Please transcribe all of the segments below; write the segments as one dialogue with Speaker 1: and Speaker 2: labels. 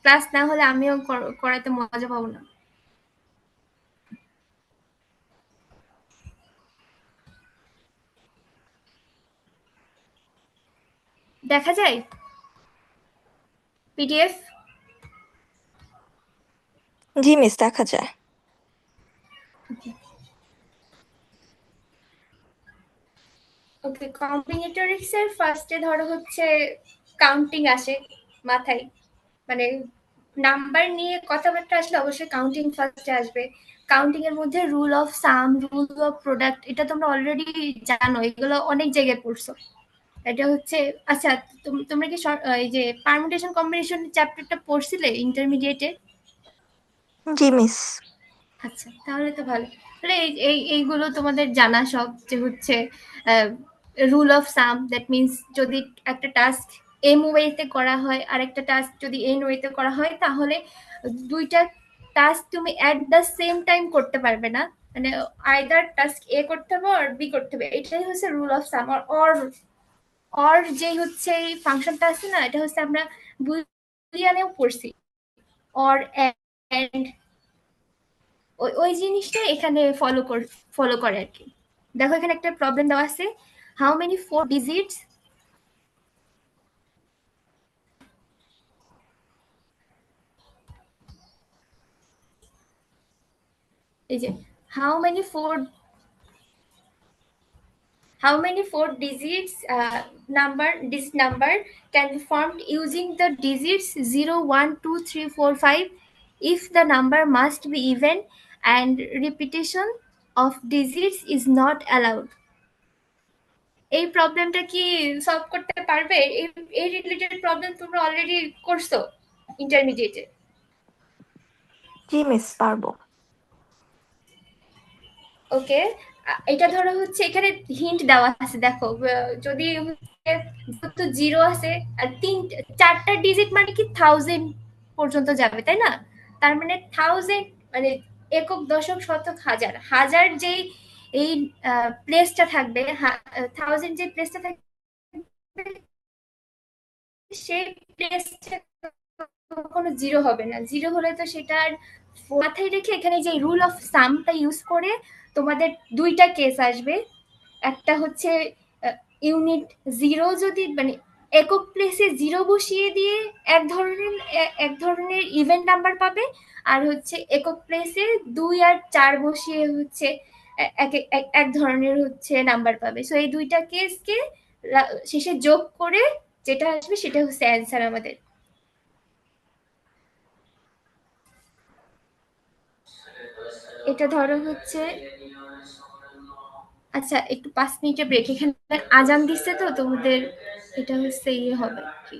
Speaker 1: Class না হলে আমিও করাতে মজা পাবো না। দেখা যায় পিডিএফ?
Speaker 2: জি মিস, দেখা যায়।
Speaker 1: ওকে, কম্বিনেটরিক্স এর ফার্স্টে ধরো হচ্ছে কাউন্টিং আসে মাথায়, মানে নাম্বার নিয়ে কথাবার্তা আসলে অবশ্যই কাউন্টিং ফার্স্টে আসবে। কাউন্টিং এর মধ্যে rule of some, rule of product, এটা তোমরা অলরেডি জানো, এগুলো অনেক জায়গায় পড়ছো। এটা হচ্ছে, আচ্ছা তোমরা কি এই যে পারমুটেশন কম্বিনেশন চ্যাপ্টারটা পড়ছিলে ইন্টারমিডিয়েটে?
Speaker 2: জি মিস।
Speaker 1: আচ্ছা, তাহলে তো ভালো। তাহলে এইগুলো তোমাদের জানা সব, যে হচ্ছে rule of some, that means যদি একটা টাস্ক এম ওয়েতে করা হয় আর একটা টাস্ক যদি এন ওয়েতে করা হয়, তাহলে দুইটা টাস্ক তুমি অ্যাট দ্য সেম টাইম করতে পারবে না। মানে আইদার টাস্ক এ করতে হবে আর বি করতে হবে, এটাই হচ্ছে rule of some. Or or যে হচ্ছে এই ফাংশনটা আছে না, এটা হচ্ছে আমরা বুলিয়ানেও পড়ছি, অর এন্ড, ওই ওই জিনিসটা এখানে ফলো করে আর কি। দেখো এখানে একটা প্রবলেম দেওয়া আছে, হাউ মেনি ফোর ডিজিটস, এই যে how many four, how many four digits digit number can be formed using the digits 0, 1, 2, 3, 4, 5 if the number must be even and repetition of digits is not allowed? এই প্রবলেমটা কি solve করতে পারবে? এই related problem তোমরা already করছো ইন্টারমিডিয়েটে?
Speaker 2: জি miss, পারবো।
Speaker 1: ওকে, এটা ধরো হচ্ছে এখানে হিন্ট দেওয়া আছে, দেখো যদি হচ্ছে জিরো আছে আর চারটা ডিজিট মানে কি থাউজেন্ড পর্যন্ত যাবে, তাই না? তার মানে থাউজেন্ড মানে একক, দশক, শতক, হাজার, হাজার যেই এই প্লেসটা থাকবে, থাউজেন্ড যে প্লেসটা থাকবে, সেই প্লেসটা কখনো জিরো হবে না। জিরো হলে তো সেটার মাথায় রেখে এখানে যে রুল অফ সামটা ইউজ করে তোমাদের দুইটা কেস আসবে। একটা হচ্ছে ইউনিট জিরো, যদি মানে একক প্লেসে জিরো বসিয়ে দিয়ে এক ধরনের ইভেন্ট নাম্বার পাবে, আর হচ্ছে একক প্লেসে 2 আর 4 বসিয়ে হচ্ছে এক ধরনের হচ্ছে নাম্বার পাবে। সো এই দুইটা কেসকে শেষে যোগ করে যেটা আসবে সেটা হচ্ছে অ্যান্সার আমাদের। এটা ধরো হচ্ছে, আচ্ছা একটু 5 মিনিটের ব্রেক, এখানে আজান দিচ্ছে তো তোমাদের, এটা হচ্ছে ইয়ে হবে কি।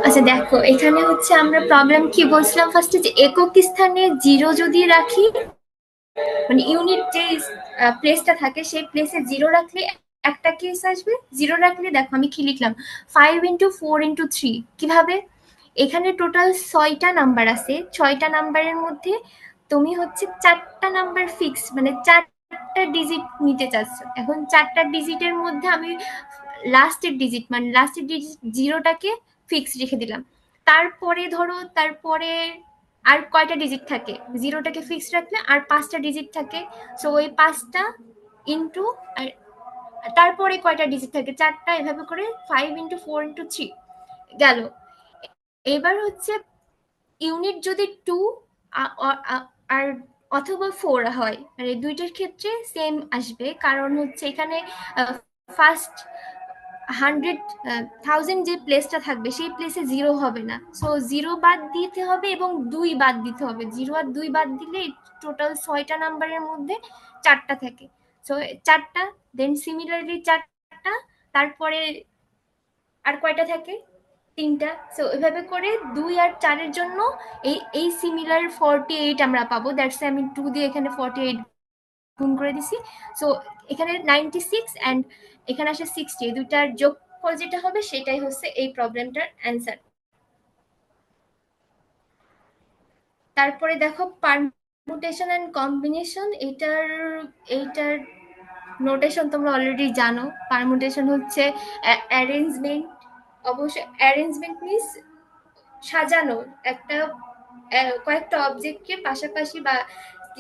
Speaker 1: আচ্ছা দেখো, এখানে হচ্ছে আমরা প্রবলেম কি বলছিলাম ফার্স্টে, যে একক স্থানে জিরো যদি রাখি, মানে ইউনিট যে প্লেসটা থাকে সেই প্লেসে জিরো রাখলে একটা কেস আসবে। জিরো রাখলে দেখো আমি কি লিখলাম, 5 × 4 × 3। কিভাবে? এখানে টোটাল 6টা নাম্বার আছে, 6টা নাম্বারের মধ্যে তুমি হচ্ছে 4টা নাম্বার ফিক্স, মানে 4টা ডিজিট নিতে চাচ্ছ। এখন 4টা ডিজিটের মধ্যে আমি লাস্টের ডিজিট, মানে লাস্টের ডিজিট জিরোটাকে ফিক্স রেখে দিলাম। তারপরে ধরো, তারপরে আর কয়টা ডিজিট থাকে, জিরোটাকে ফিক্স রাখলে আর 5টা ডিজিট থাকে। সো ওই 5টা ইন্টু, আর তারপরে কয়টা ডিজিট থাকে, 4টা, এভাবে করে 5 × 4 × 3 গেল। এবার হচ্ছে ইউনিট যদি 2 আর অথবা 4 হয়, মানে দুইটার ক্ষেত্রে সেম আসবে, কারণ হচ্ছে এখানে ফার্স্ট 100,000 যে প্লেসটা থাকবে সেই প্লেসে জিরো হবে না। সো জিরো বাদ দিতে হবে এবং 2 বাদ দিতে হবে। জিরো আর 2 বাদ দিলে টোটাল 6টা নাম্বারের মধ্যে 4টা থাকে। সো 4টা, দেন সিমিলারলি 4টা, তারপরে আর কয়টা থাকে, 3টা। সো এভাবে করে 2 আর 4-এর জন্য এই সিমিলার 48 আমরা পাবো। দ্যাটস আমি 2 দিয়ে এখানে 48 গুণ করে দিছি। সো এখানে 96 অ্যান্ড এখানে আসে 60, এই দুইটার যোগফল যেটা হবে সেটাই হচ্ছে এই প্রবলেমটার অ্যান্সার। তারপরে দেখো পারমুটেশন অ্যান্ড কম্বিনেশন, এইটার নোটেশন তোমরা অলরেডি জানো। পারমুটেশন হচ্ছে অ্যারেঞ্জমেন্ট। অবশ্যই অ্যারেঞ্জমেন্ট মিন্স সাজানো, একটা কয়েকটা অবজেক্টকে পাশাপাশি বা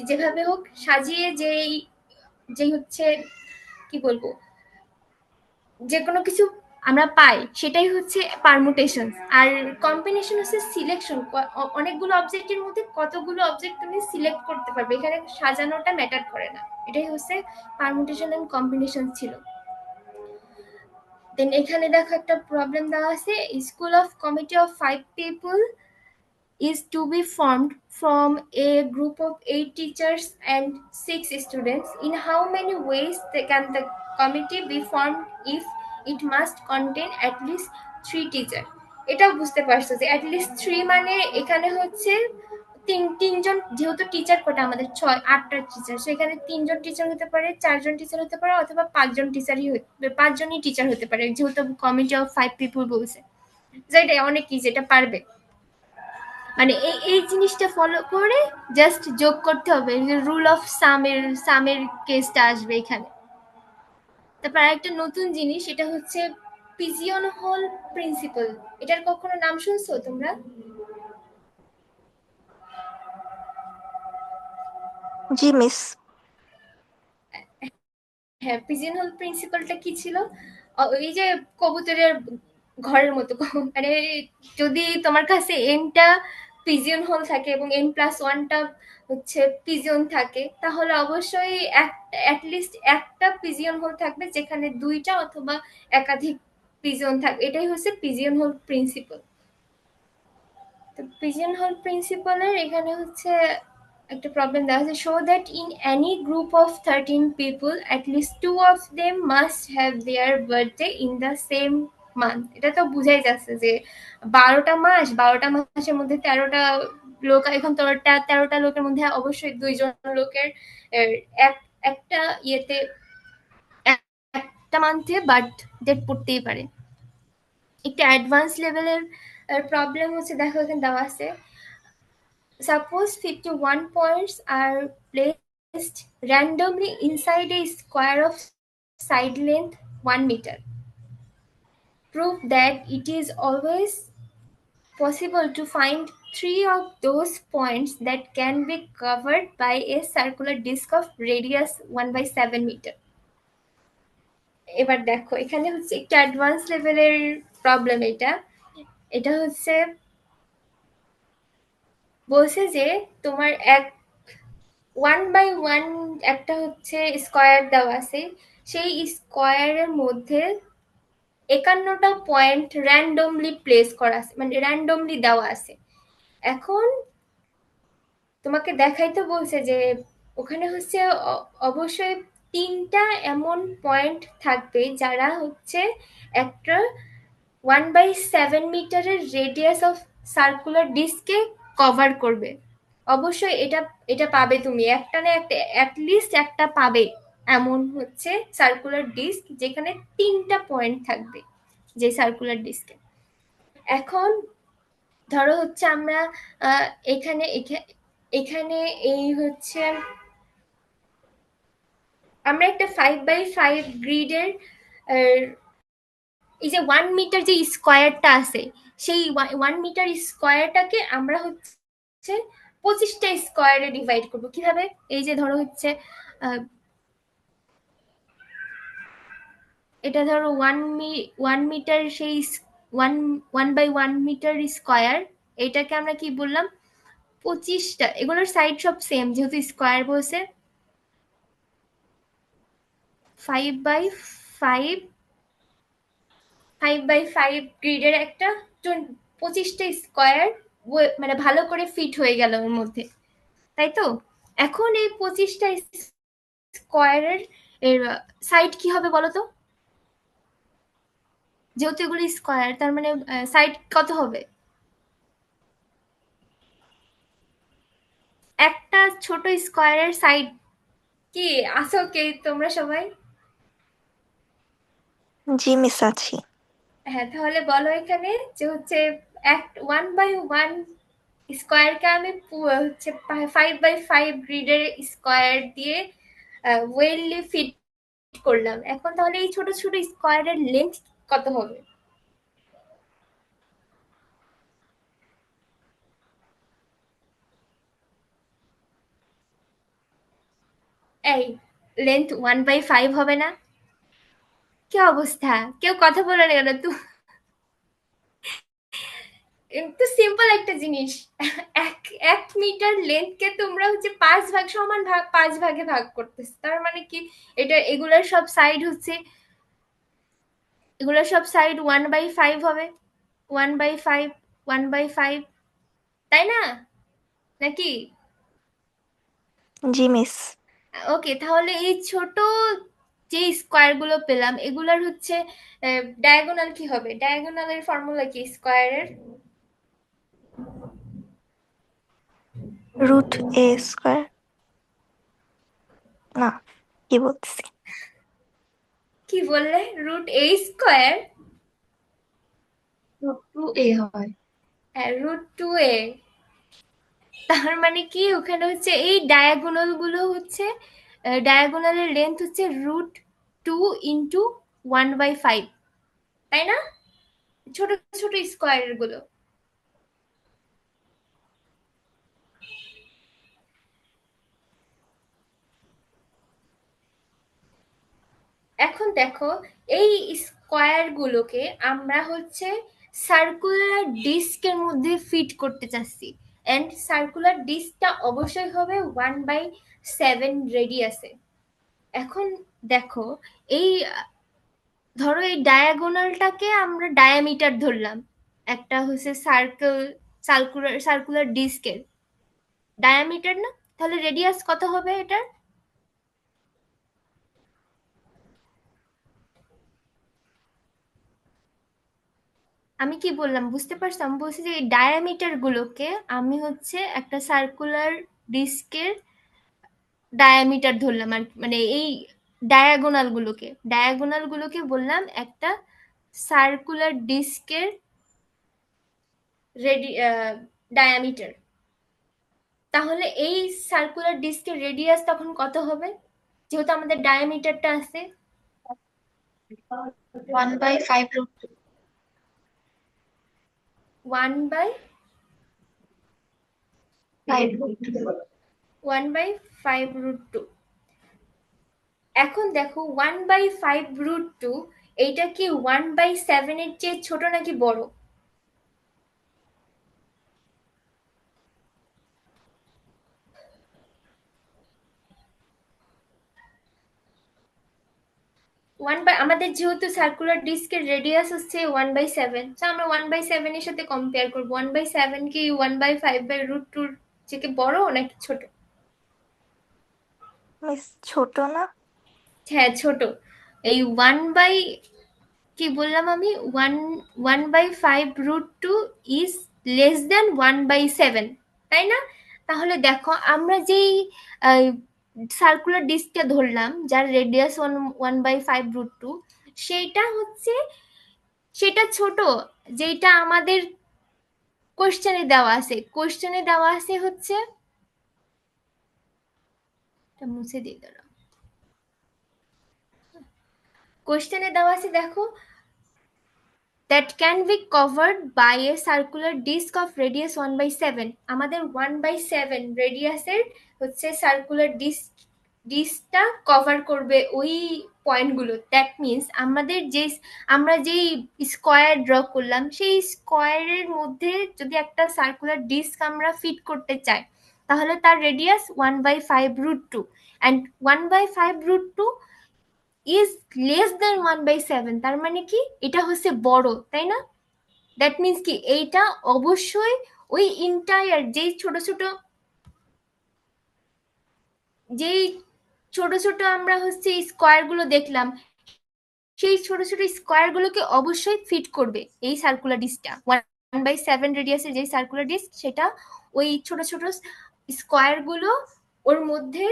Speaker 1: যেভাবে হোক সাজিয়ে, যেই হচ্ছে কি বলবো, যে কোনো কিছু আমরা পাই সেটাই হচ্ছে পারমুটেশন। আর কম্বিনেশন হচ্ছে সিলেকশন, অনেকগুলো অবজেক্টের মধ্যে কতগুলো অবজেক্ট তুমি সিলেক্ট করতে পারবে, এখানে সাজানোটা ম্যাটার করে না। এটাই হচ্ছে পারমুটেশন এন্ড কম্বিনেশন ছিল। দেন এখানে দেখো একটা প্রবলেম দেওয়া আছে, school of committee of 5 people is to be formed from a group of 8 teachers and 6 students. In how many ways can the committee be formed if it must contain at least 3 teachers? এটাও বুঝতে পারছো যে at least 3 মানে এখানে হচ্ছে তিনজন, যেহেতু teacher কোটা আমাদের 8টা টিচার, সেখানে 3জন টিচার হতে পারে, 4জন টিচার হতে পারে, অথবা 5জনই টিচার হতে পারে, যেহেতু কমিটি অফ 5 people বলছে। যেটা অনেক কি, যেটা পারবে, মানে এই জিনিসটা ফলো করে জাস্ট যোগ করতে হবে। রুল অফ সামের কেসটা আসবে এখানে। তারপর আরেকটা নতুন জিনিস, এটা হচ্ছে পিজিয়ন হোল প্রিন্সিপাল। এটার কখনো নাম শুনছো তোমরা?
Speaker 2: জি মিস।
Speaker 1: হ্যাঁ, পিজিয়ন হোল প্রিন্সিপালটা কি ছিল? ওই যে কবুতরের ঘরের মতো, মানে যদি তোমার কাছে এনটা পিজিয়ন হোল থাকে এবং n+1টা হচ্ছে পিজিয়ন থাকে, তাহলে অবশ্যই অ্যাটলিস্ট একটা পিজিয়ন হোল থাকবে যেখানে 2টা অথবা একাধিক পিজিয়ন থাকবে। এটাই হচ্ছে পিজিয়ন হোল প্রিন্সিপাল। তো পিজিয়ন হোল প্রিন্সিপালের এখানে হচ্ছে একটা প্রবলেম দেওয়া আছে, show that in any group of 13 people at least 2 of them must have their birthday in the same month। এটা তো বুঝাই যাচ্ছে যে 12টা মাসের মধ্যে 13টা লোক, এখন 13টা লোকের মধ্যে অবশ্যই 2জন লোকের এক একটা ইয়েতে একটা মান্থে বার্থ ডেট পড়তেই পারে। একটা অ্যাডভান্স লেভেলের প্রবলেম হচ্ছে, দেখো এখানে দেওয়া আছে, suppose 51 points are placed randomly inside a square of side length 1 meter. Prove that it is always possible to find 3 of those points that can be covered by a circular disc of radius 1/7 meter. এবার দেখো এখানে হচ্ছে একটা advance লেভেলের problem. এটা হচ্ছে বলছে যে তোমার 1/1 একটা হচ্ছে স্কয়ার দেওয়া আছে, সেই স্কয়ারের মধ্যে 51টা পয়েন্ট র্যান্ডমলি প্লেস করা আছে, মানে র্যান্ডমলি দেওয়া আছে। এখন তোমাকে দেখাইতে বলছে যে ওখানে হচ্ছে অবশ্যই তিনটা এমন পয়েন্ট থাকবে যারা হচ্ছে একটা 1/7 মিটারের রেডিয়াস অফ সার্কুলার ডিস্ককে কভার করবে। অবশ্যই এটা এটা পাবে তুমি, একটা না একটা অ্যাটলিস্ট একটা পাবে। এমন হচ্ছে সার্কুলার ডিস্ক যেখানে তিনটা পয়েন্ট থাকবে যে সার্কুলার ডিস্কে। এখন ধরো হচ্ছে আমরা আহ, এখানে এখানে এই হচ্ছে আমরা একটা 5x5 গ্রিডের এই যে 1 মিটার যে স্কোয়ারটা আছে, সেই 1 মিটার স্কোয়ারটাকে আমরা হচ্ছে 25টা স্কোয়ারে ডিভাইড করবো। কিভাবে? এই যে ধরো হচ্ছে আহ, এটা ধরো 1 মিটার, সেই ওয়ান 1/1 মিটার স্কোয়ার, এটাকে আমরা কি বললাম 25টা, এগুলোর সাইড সব সেম যেহেতু স্কোয়ার বলছে। 5x5, 5x5 গ্রিডের একটা 25টা স্কোয়ার মানে ভালো করে ফিট হয়ে গেল ওর মধ্যে, তাই তো? এখন এই 25টা স্কোয়ারের এর সাইড কি হবে বলো তো? যেহেতু এগুলো স্কোয়ার, তার মানে সাইড কত হবে? একটা ছোট স্কোয়ারের সাইড কি? আসো কে তোমরা সবাই?
Speaker 2: জি মিস আছি।
Speaker 1: হ্যাঁ, তাহলে বলো এখানে যে হচ্ছে 1/1 স্কোয়ারকে আমি হচ্ছে 5x5 গ্রিডের স্কোয়ার দিয়ে ওয়েললি ফিট করলাম। এখন তাহলে এই ছোট ছোট স্কোয়ারের লেন্থ কত হবে? এই লেন্থ 1/5 হবে না? কি অবস্থা, কেউ কথা বলে না কেন? কিন্তু সিম্পল একটা জিনিস, এক এক মিটার লেন্থকে তোমরা হচ্ছে 5 ভাগ, সমান ভাগ 5 ভাগে ভাগ করতেছে, তার মানে কি? এটা এগুলোর সব সাইড হচ্ছে, এগুলোর সব সাইড 1/5 হবে। 1/5, 1/5, তাই না? নাকি?
Speaker 2: জি মিস।
Speaker 1: ওকে, তাহলে এই ছোট যে স্কোয়ার গুলো পেলাম এগুলার হচ্ছে ডায়াগোনাল কি হবে? ডায়াগোনালের ফর্মুলা কি স্কোয়ারের?
Speaker 2: রুট এ স্কোয়ার। না, কি বলতেছি?
Speaker 1: কি বললে? √a²?
Speaker 3: √2a হয়।
Speaker 1: হ্যাঁ, √2a। তার মানে কি ওখানে হচ্ছে এই ডায়াগোনাল গুলো হচ্ছে, ডায়াগোনালের লেন্থ হচ্ছে √2 × 1/5, তাই না? ছোট ছোট স্কোয়ারের গুলো। এখন দেখো, এই স্কোয়ার গুলোকে আমরা হচ্ছে সার্কুলার ডিস্কের মধ্যে ফিট করতে চাচ্ছি। এন্ড সার্কুলার ডিস্কটা অবশ্যই হবে 1/7 রেডিয়াসে। এখন দেখো, এই ধরো এই ডায়াগোনালটাকে আমরা ডায়ামিটার ধরলাম, একটা হচ্ছে সার্কুলার সার্কুলার ডিস্কের ডায়ামিটার না? তাহলে রেডিয়াস কত হবে এটার? আমি কি বললাম বুঝতে পারছো? আমি বলছি যে এই ডায়ামিটার গুলোকে আমি হচ্ছে একটা সার্কুলার ডিস্কের ডায়ামিটার ধরলাম আর মানে এই ডায়াগোনাল গুলোকে বললাম একটা সার্কুলার ডিস্কের রেডি ডায়ামিটার। তাহলে এই সার্কুলার ডিস্কের রেডিয়াস তখন কত হবে যেহেতু আমাদের ডায়ামিটারটা আছে?
Speaker 3: 1/5√2।
Speaker 1: 1/5 1/5√2। এখন দেখো 1/5√2 এইটা কি 1/7 চেয়ে ছোট নাকি বড়? আমাদের যেহেতু সার্কুলার ডিস্কের রেডিয়াস হচ্ছে 1/7, তো আমরা 1/7 এর সাথে কম্পেয়ার করবো। 1/7 কি 1/5/√2 থেকে বড় নাকি ছোট?
Speaker 2: মিস ছোট না?
Speaker 1: হ্যাঁ ছোট। এই ওয়ান বাই, কি বললাম আমি, one one by five root two is less than 1/7, তাই না? তাহলে দেখো আমরা যেই সার্কুলার ডিস্কটা ধরলাম যার রেডিয়াস 1/5 √2, সেইটা হচ্ছে, সেটা ছোট, যেটা আমাদের কোশ্চেনে দেওয়া আছে। কোশ্চেনে দেওয়া আছে হচ্ছে, এটা মুছে দিয়ে দাও। কোশ্চেনে দেওয়া আছে দেখো, that can be covered by a circular disc of radius 1/7. আমাদের 1/7 রেডিয়াসের হচ্ছে সার্কুলার ডিস্কটা কভার করবে ওই পয়েন্টগুলো। দ্যাট মিনস আমাদের যে, আমরা যেই স্কোয়ার ড্র করলাম সেই স্কোয়ারের মধ্যে যদি একটা সার্কুলার ডিস্ক আমরা ফিট করতে চাই, তাহলে তার radius 1/5 √2, and 1/5 √2 is less than 1/7। তার মানে কি, এটা হচ্ছে বড়, তাই না? দ্যাট মিনস কি, এইটা অবশ্যই ওই ইন্টায়ার যেই ছোট ছোট আমরা হচ্ছে স্কোয়ার গুলো দেখলাম, সেই ছোট ছোট স্কোয়ার গুলোকে অবশ্যই ফিট করবে এই সার্কুলার ডিস্কটা। 1/7 রেডিয়াসের যে সার্কুলার ডিস্ক, সেটা ওই ছোট ছোট স্কোয়ার গুলো ওর মধ্যে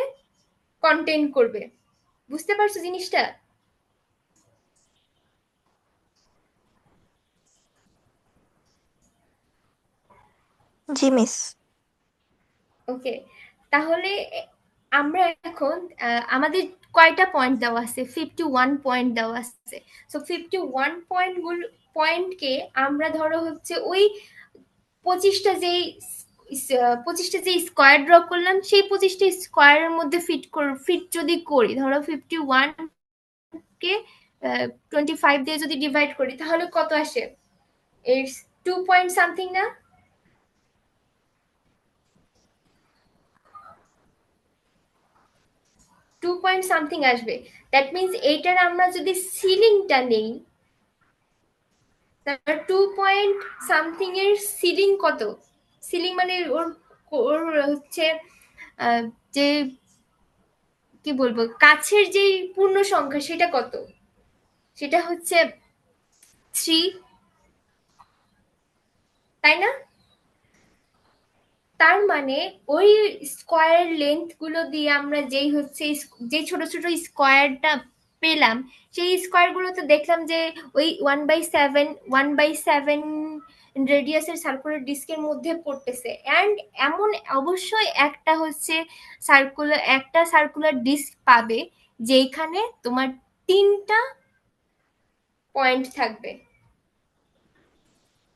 Speaker 1: কন্টেন করবে। বুঝতে পারছো জিনিসটা?
Speaker 2: জি মিস।
Speaker 1: ওকে, তাহলে আমরা এখন আমাদের কয়টা পয়েন্ট দেওয়া আছে? 51 পয়েন্ট দেওয়া আছে। সো 51 পয়েন্টকে আমরা ধরো হচ্ছে ওই 25টা যেই 25টা যে স্কোয়ার ড্র করলাম, সেই 25টা স্কোয়ারের মধ্যে ফিট যদি করি, ধরো 51 কে 25 দিয়ে যদি ডিভাইড করি, তাহলে কত আসে? ইটস 2 পয়েন্ট সামথিং না? 2 পয়েন্ট সামথিং আসবে। দ্যাট মিনস এইটার আমরা যদি সিলিংটা নেই, তার 2 পয়েন্ট সামথিং এর সিলিং কত? সিলিং মানে ওর ওর হচ্ছে যে, কি বলবো, কাছের যেই পূর্ণ সংখ্যা সেটা কত? সেটা হচ্ছে 3, তাই না? তার মানে ওই স্কোয়ার লেন্থ গুলো দিয়ে আমরা যেই হচ্ছে যে ছোট ছোট স্কোয়ারটা পেলাম, সেই স্কোয়ার গুলো তো দেখলাম যে ওই 1/7 রেডিয়াসের সার্কুলার ডিস্কের মধ্যে পড়তেছে। অ্যান্ড এমন অবশ্যই একটা সার্কুলার ডিস্ক পাবে যেখানে তোমার 3টা পয়েন্ট থাকবে।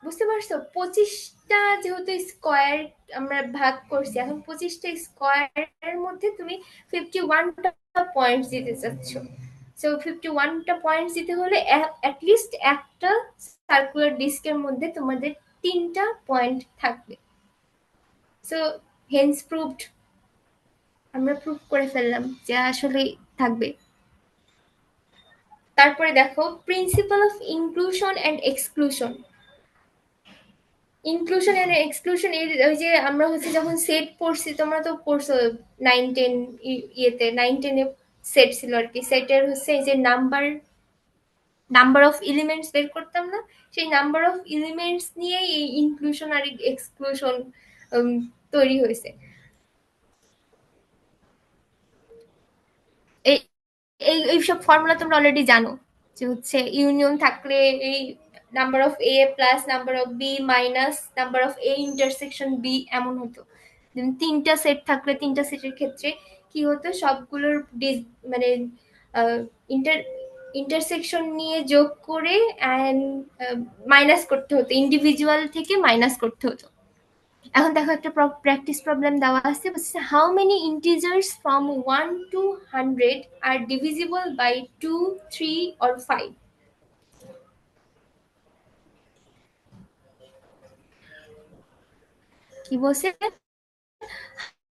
Speaker 1: বুঝতে পারছো? 25টা যেহেতু স্কোয়ার আমরা ভাগ করছি, এখন 25টা স্কোয়ারের মধ্যে তুমি 51টা পয়েন্ট দিতে চাচ্ছ। সো 51টা পয়েন্ট দিতে হলে অ্যাটলিস্ট একটা সার্কুলার ডিস্কের মধ্যে তোমাদের 3টা পয়েন্ট থাকবে। সো হেন্স প্রুভড, আমরা প্রুভ করে ফেললাম যে আসলে থাকবে। তারপরে দেখো, principle of inclusion and exclusion. Inclusion and exclusion, এর ওই যে আমরা হচ্ছে যখন সেট পড়ছি, তোমরা তো পড়ছো 9-10 ইয়েতে, 9-10 এ সেট ছিল আর কি। সেটের হচ্ছে এই যে নাম্বার অফ এলিমেন্টস বের করতাম না, সেই নাম্বার অফ এলিমেন্টস নিয়েই এই ইনক্লুশন আর এক্সক্লুশন তৈরি হয়েছে। এই এইসব ফর্মুলা তোমরা অলরেডি জানো, যে হচ্ছে ইউনিয়ন থাকলে এই number of A plus number of B minus number of A intersection B, এমন হতো। 3টা সেট থাকলে 3টা সেটের ক্ষেত্রে কি হতো, সবগুলোর মানে ইন্টার ইন্টারসেকশন নিয়ে যোগ করে অ্যান্ড মাইনাস করতে হতো, ইন্ডিভিজুয়াল থেকে মাইনাস করতে হতো। এখন দেখো একটা প্র্যাকটিস প্রবলেম দেওয়া আছে, how many integers from 1 to 100 are divisible by 2, 3 or 5? কি বলছে?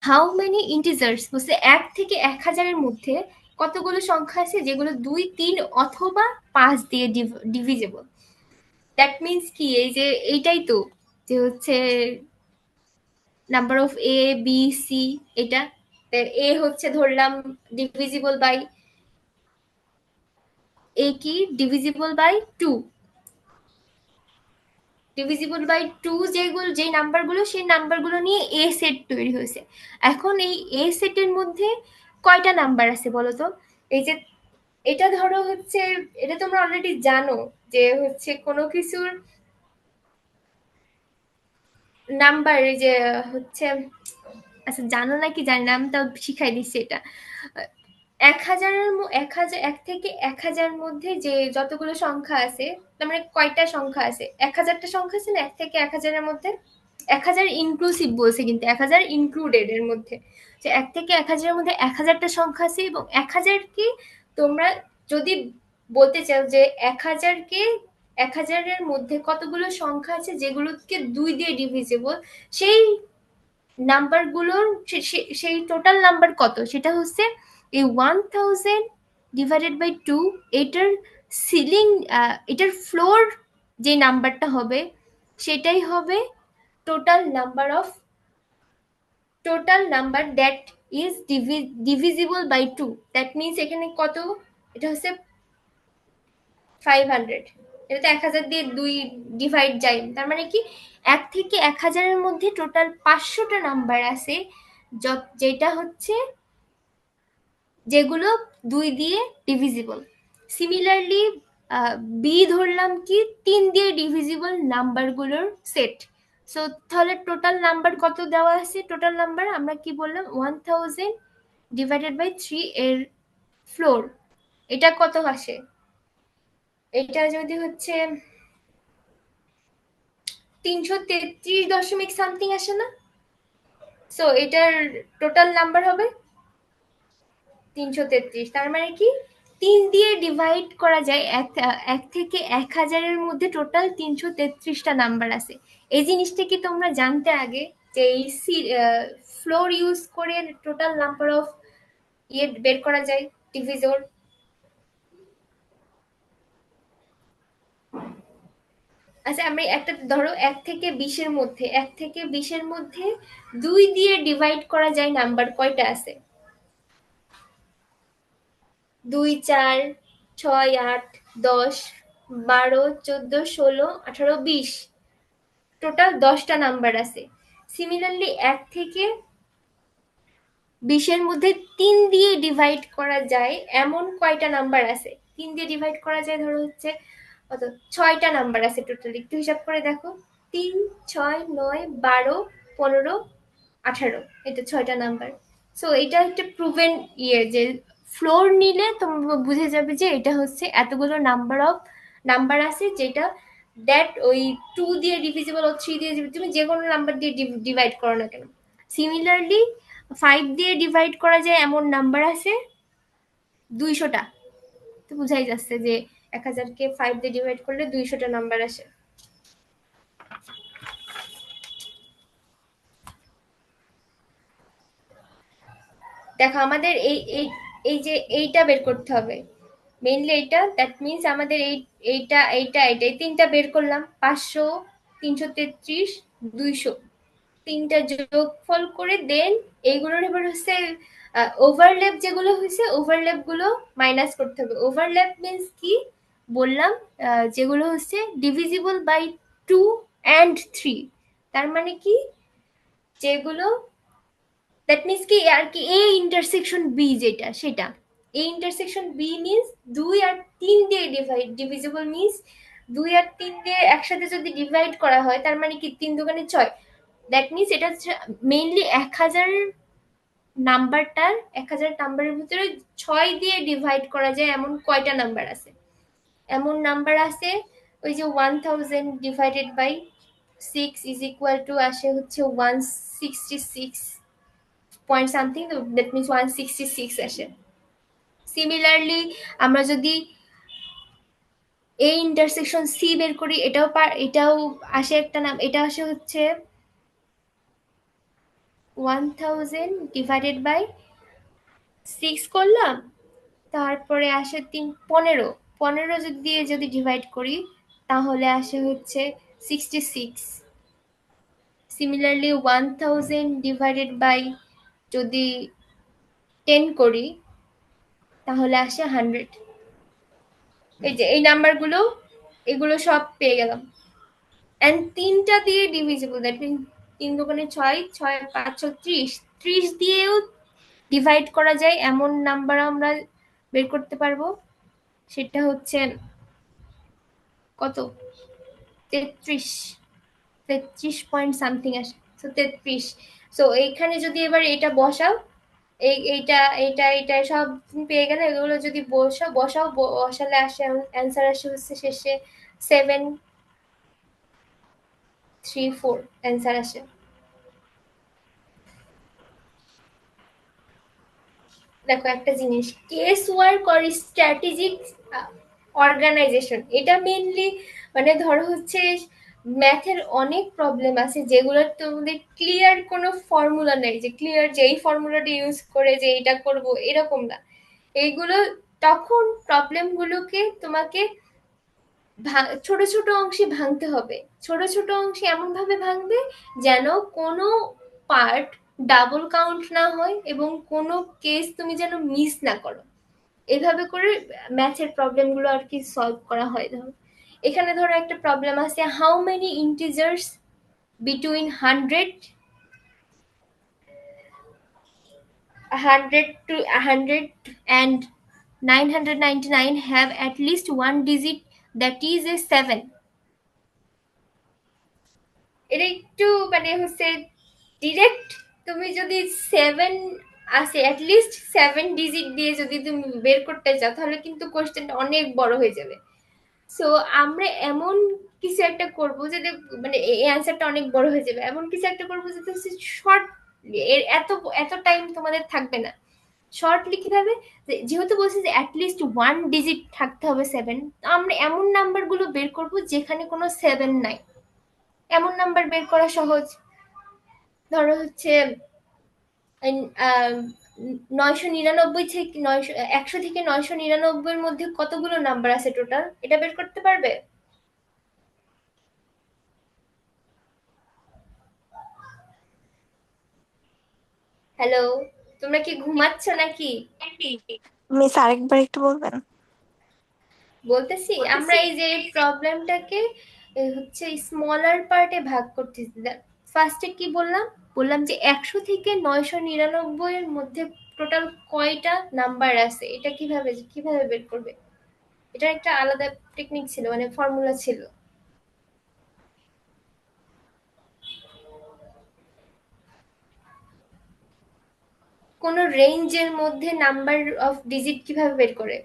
Speaker 1: হাউ মেনি ইন্টিজার্স বলছে 1 থেকে 1000-এর মধ্যে কতগুলো সংখ্যা আছে যেগুলো 2, 3 অথবা 5 দিয়ে ডিভিজিবল। দ্যাট মিনস কি, এই যে এইটাই তো, যে হচ্ছে number of A B C, এটা এ হচ্ছে ধরলাম ডিভিজিবল বাই এ কি ডিভিজিবল বাই 2, ডিভিজিবল বাই 2 যেগুলো যে নাম্বারগুলো সেই নাম্বারগুলো নিয়ে এ সেট তৈরি হয়েছে। এখন এই এ সেটের মধ্যে কয়টা নাম্বার আছে বলো তো? এই যে এটা ধরো হচ্ছে, এটা তোমরা অলরেডি জানো যে হচ্ছে কোনো কিছুর নাম্বার, এই যে হচ্ছে, আচ্ছা জানো নাকি জানি না, আমি তাও শিখাই দিচ্ছি এটা। 1000-এর 1000, 1 থেকে 1000-এর মধ্যে যে যতগুলো সংখ্যা আছে, তার মানে কয়টা সংখ্যা আছে? 1000টা সংখ্যা আছে না 1 থেকে 1000-এর মধ্যে? 1000 ইনক্লুসিভ বলছে, কিন্তু 1000 ইনক্লুডেড এর মধ্যে। যে 1 থেকে 1000-এর মধ্যে 1000টা সংখ্যা আছে, এবং 1000কে তোমরা যদি বলতে চাও যে 1000কে 1000-এর মধ্যে কতগুলো সংখ্যা আছে যেগুলোকে 2 দিয়ে ডিভিজিবল, সেই নাম্বারগুলোর সেই টোটাল নাম্বার কত সেটা হচ্ছে এই 1000 ডিভাইডেড বাই 2, এটার সিলিং, এটার ফ্লোর যে নাম্বারটা হবে সেটাই হবে total number of, total number that is divisible by 2। That means এখানে কত, এটা হচ্ছে 500, এটা তো 1000 দিয়ে 2 ডিভাইড যায়, তার মানে কি 1 থেকে 1000-এর মধ্যে টোটাল 500টা নাম্বার আছে, যেটা হচ্ছে যেগুলো 2 দিয়ে ডিভিজিবল। সিমিলারলি বি ধরলাম কি 3 দিয়ে ডিভিজিবল নাম্বারগুলোর সেট। সো তাহলে টোটাল নাম্বার কত দেওয়া আছে? টোটাল নাম্বার আমরা কি বললাম, 1000 ডিভাইডেড বাই 3 এর ফ্লোর, এটা কত আসে? এটা যদি হচ্ছে 333 সামথিং আসে না? সো এটার টোটাল নাম্বার হবে 333। তার মানে কি 3 দিয়ে ডিভাইড করা যায়, এক থেকে 1000-এর মধ্যে টোটাল 333টা নাম্বার আছে। এই জিনিসটা কি তোমরা জানতে আগে যে এই ফ্লোর ইউজ করে টোটাল নাম্বার অফ ইয়ে বের করা যায়, ডিভিজর? আচ্ছা আমি একটা ধরো 1 থেকে 20-এর মধ্যে, 1 থেকে 20-এর মধ্যে 2 দিয়ে ডিভাইড করা যায় নাম্বার কয়টা আছে? 2, 4, 6, 8, 10, 12, 14, 16, 18, 20, টোটাল 10টা নাম্বার আছে। সিমিলারলি 1 থেকে 20-এর মধ্যে 3 দিয়ে ডিভাইড করা যায় এমন কয়টা নাম্বার আছে? 3 দিয়ে ডিভাইড করা যায় ধরো হচ্ছে কত, 6টা নাম্বার আছে টোটাল, একটু হিসাব করে দেখো। 3, 6, 9, 12, 15, 18, এটা 6টা নাম্বার। সো এটা একটা প্রুভেন ইয়ে যে ফ্লোর নিলে তোমরা বুঝে যাবে যে এটা হচ্ছে এতগুলো নাম্বার আছে, যেটা দ্যাট ওই 2 দিয়ে ডিভিজিবল ও 3 দিয়ে তুমি যে কোনো নাম্বার দিয়ে ডিভাইড করো না কেন। সিমিলারলি 5 দিয়ে ডিভাইড করা যায় এমন নাম্বার আছে 200টা। তো বুঝাই যাচ্ছে যে 1000-কে 5 দিয়ে ডিভাইড করলে 200টা নাম্বার আসে। দেখো আমাদের এই এই এই যে এইটা বের করতে হবে মেইনলি, এইটা দ্যাট মিনস আমাদের এইটা এইটা এইটা এই তিনটা বের করলাম, 500, 333, 200, তিনটা যোগফল করে দেন এইগুলোর এবার হচ্ছে ওভারল্যাপ, যেগুলো হয়েছে ওভারল্যাপ গুলো মাইনাস করতে হবে। ওভারল্যাপ মিনস কি বললাম, যেগুলো হচ্ছে ডিভিজিবল বাই 2 and 3, তার মানে কি যেগুলো দ্যাট মিনস কি আর কি এ ইন্টারসেকশন বি, যেটা সেটা এ ইন্টারসেকশন বি মিনস 2 আর 3 দিয়ে ডিভিজিবল মিনস 2 আর 3 দিয়ে একসাথে যদি ডিভাইড করা হয় তার মানে কি 3 দুগুণে 6। দ্যাট মিনস এটা মেইনলি 1000 নাম্বারটার 1000 নাম্বারের ভিতরে 6 দিয়ে ডিভাইড করা যায় এমন কয়টা নাম্বার আছে? এমন নাম্বার আছে ওই যে 1000 divided by 6 is equal to আসে হচ্ছে 166 পয়েন্ট সামথিং, দ্যাট মিনস 166 আসে। সিমিলারলি আমরা যদি এ ইন্টারসেকশন সি বের করি, এটাও আসে একটা নাম, এটা আসে হচ্ছে 1000 ডিভাইডেড বাই 6 করলাম, তারপরে আসে 15, 15 দিয়ে যদি ডিভাইড করি তাহলে আসে হচ্ছে 66। সিমিলারলি 1000 ডিভাইডেড বাই যদি 10 করি তাহলে আসে 100। এই যে এই নাম্বারগুলো, এগুলো সব পেয়ে গেলাম। অ্যান্ড 3টা দিয়ে ডিভিজিবল, দ্যাট মিন 3 দোকানে 6, 6 আর 5 30, 30 দিয়েও ডিভাইড করা যায় এমন নাম্বার আমরা বের করতে পারবো। সেটা হচ্ছে কত, 33, 33 পয়েন্ট সামথিং আসে, সো 33। সো এইখানে যদি এবার এটা বসাও, এইটা সব তুমি পেয়ে গেলে, এগুলো যদি বসাও বসালে আসে অ্যান্সার আসে হচ্ছে শেষে 734 অ্যান্সার আসে। দেখো একটা জিনিস, case work or strategic organization, এটা মেনলি মানে ধরো হচ্ছে ম্যাথের অনেক প্রবলেম আছে যেগুলোর তোমাদের ক্লিয়ার কোনো ফর্মুলা নেই, যে ক্লিয়ার যে এই ফর্মুলাটা ইউজ করে যে এটা করব এরকম না। এইগুলো তখন প্রবলেমগুলোকে তোমাকে ছোট ছোট অংশে ভাঙতে হবে। ছোট ছোট অংশে এমন ভাবে ভাঙবে যেন কোনো পার্ট ডাবল কাউন্ট না হয় এবং কোনো কেস তুমি যেন মিস না করো। এভাবে করে ম্যাথের প্রবলেমগুলো আর কি সলভ করা হয়। ধরো এখানে ধরো একটা প্রবলেম আছে, how many integers between 100 and 999 have at least one digit that is a 7। এটা একটু মানে হচ্ছে ডিরেক্ট, তুমি যদি 7 আসে অ্যাটলিস্ট 7 ডিজিট দিয়ে যদি তুমি বের করতে চাও তাহলে কিন্তু কোশ্চেনটা অনেক বড় হয়ে যাবে। সো আমরা এমন কিছু একটা করবো যাতে মানে এই অ্যান্সারটা অনেক বড় হয়ে যাবে, এমন কিছু একটা করবো যাতে হচ্ছে শর্ট, এর এত এত টাইম তোমাদের থাকবে না। শর্টলি কিভাবে, যেহেতু বলছি যে অ্যাটলিস্ট 1 ডিজিট থাকতে হবে 7, আমরা এমন নাম্বারগুলো বের করব যেখানে কোনো 7 নাই। এমন নাম্বার বের করা সহজ। ধরো হচ্ছে 999 থেকে 100 থেকে 999 এর মধ্যে কতগুলো নাম্বার আছে টোটাল, এটা বের করতে পারবে? হ্যালো, তোমরা কি ঘুমাচ্ছ নাকি?
Speaker 2: মিস আরেকবার একটু বলবেন?
Speaker 1: বলতেছি আমরা এই যে প্রবলেমটাকে হচ্ছে স্মলার পার্টে ভাগ করতেছি। ফার্স্টে কি বললাম, বললাম যে 100 থেকে 999 এর মধ্যে টোটাল কয়টা নাম্বার আছে, এটা কিভাবে কিভাবে বের করবে। এটা একটা আলাদা টেকনিক ছিল, মানে ফর্মুলা ছিল। কোন রেঞ্জের মধ্যে নাম্বার অফ ডিজিট কিভাবে বের করে,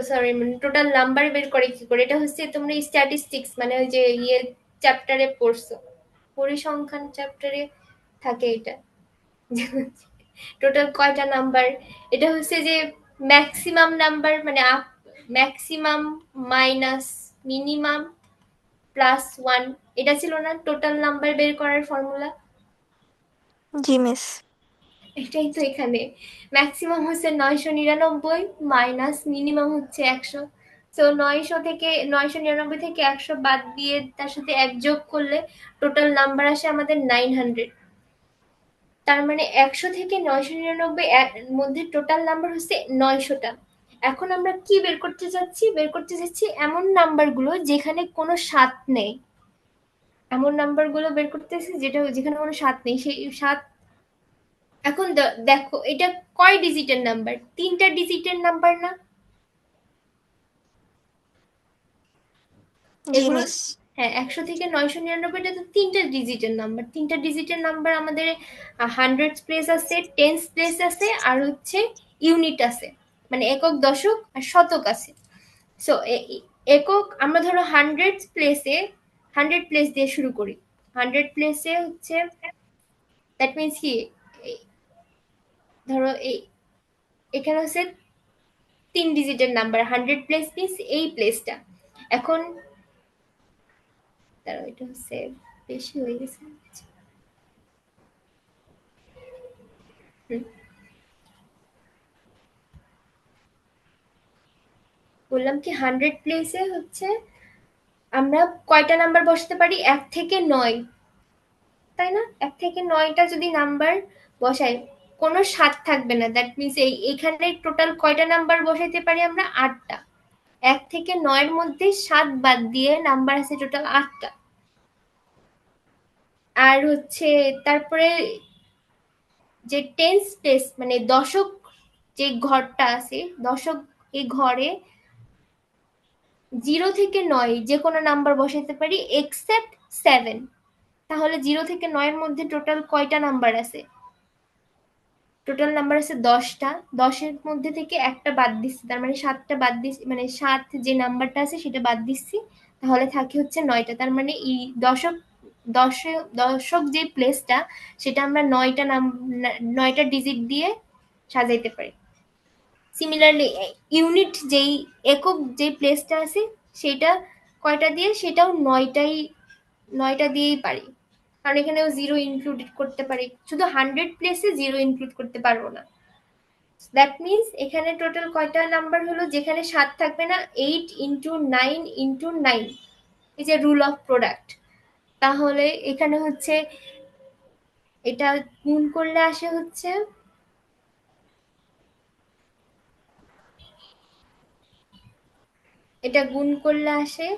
Speaker 1: সরি মানে টোটাল নাম্বার বের করে কি করে, এটা হচ্ছে তোমরা স্ট্যাটিস্টিক্স মানে ওই যে ইয়ে চ্যাপ্টারে পড়ছো, পরিসংখ্যান চ্যাপ্টারে থাকে এটা। টোটাল কয়টা নাম্বার, এটা হচ্ছে যে ম্যাক্সিমাম নাম্বার মানে ম্যাক্সিমাম মাইনাস মিনিমাম +1, এটা ছিল না টোটাল নাম্বার বের করার ফর্মুলা।
Speaker 2: জি মিস।
Speaker 1: এটাই তো এখানে, ম্যাক্সিমাম হচ্ছে 999 মাইনাস মিনিমাম হচ্ছে 100। তো 999 থেকে 100 বাদ দিয়ে তার সাথে 1 যোগ করলে টোটাল নাম্বার আসে আমাদের 900। তার মানে 100 থেকে 999 এর মধ্যে টোটাল নাম্বার হচ্ছে 900টা। এখন আমরা কি বের করতে যাচ্ছি, বের করতে যাচ্ছি এমন নাম্বারগুলো যেখানে কোনো 7 নেই। এমন নাম্বারগুলো বের করতেছি যেখানে কোনো 7 নেই, সেই 7। এখন দেখো এটা কয় ডিজিটের নাম্বার, 3টা ডিজিটের নাম্বার না
Speaker 2: জি
Speaker 1: এগুলো?
Speaker 2: মিস।
Speaker 1: হ্যাঁ, 100 থেকে 999টা তো 3টা ডিজিটের নাম্বার। 3টা ডিজিটের নাম্বার আমাদের হান্ড্রেডস প্লেস আছে, টেন্স প্লেস আছে, আর হচ্ছে ইউনিট আছে, মানে একক দশক আর শতক আছে। সো একক আমরা ধরো হান্ড্রেড প্লেস দিয়ে শুরু করি। 100 প্লেসে হচ্ছে দ্যাট মিনস কি, ধরো এখানে হচ্ছে 3 ডিজিটের নাম্বার, 100 প্লেস মিনস এই প্লেসটা। এখন দাঁড়াও, এটা হচ্ছে বেশি হয়ে গেছে। হুম, বললাম কি 100 প্লেসে হচ্ছে আমরা কয়টা নাম্বার বসাতে পারি, 1 থেকে 9, তাই না? 1 থেকে 9টা যদি নাম্বার বসাই, কোনো ৭ থাকবে না। দ্যাট মিনস এখানে টোটাল কয়টা নাম্বার বসাইতে পারি আমরা? ৮টা। ১ থেকে ৯ এর মধ্যে ৭ বাদ দিয়ে নাম্বার আছে টোটাল ৮টা। আর হচ্ছে তারপরে যে টেন্স প্লেস মানে দশক যে ঘরটা আছে, দশক এই ঘরে 0 থেকে ৯ যে কোনো নাম্বার বসাইতে পারি এক্সেপ্ট 7। তাহলে 0 থেকে ৯ এর মধ্যে টোটাল কয়টা নাম্বার আছে? টোটাল নাম্বার আছে 10টা। 10 এর মধ্যে থেকে একটা বাদ দিচ্ছি, তার মানে 7টা বাদ দিচ্ছি, মানে 7 যে নাম্বারটা আছে সেটা বাদ দিচ্ছি, তাহলে থাকে হচ্ছে 9টা। তার মানে এই দশক যে প্লেসটা সেটা আমরা 9টা ডিজিট দিয়ে সাজাইতে পারি। সিমিলারলি ইউনিট যেই একক যে প্লেসটা আছে সেটা কয়টা দিয়ে? সেটাও 9টা দিয়েই পারি, কারণ এখানেও 0 ইনক্লুড করতে পারি। শুধু 100 প্লেসে 0 ইনক্লুড করতে পারবো না। দ্যাট মিনস এখানে টোটাল কয়টা নাম্বার হলো? যেখানে 7 থাকবে না, 8 ইন্টু 9 ইন্টু 9, এই যে রুল অফ প্রোডাক্ট। তাহলে এখানে হচ্ছে এটা গুণ করলে আসে হচ্ছে এটা গুণ করলে আসে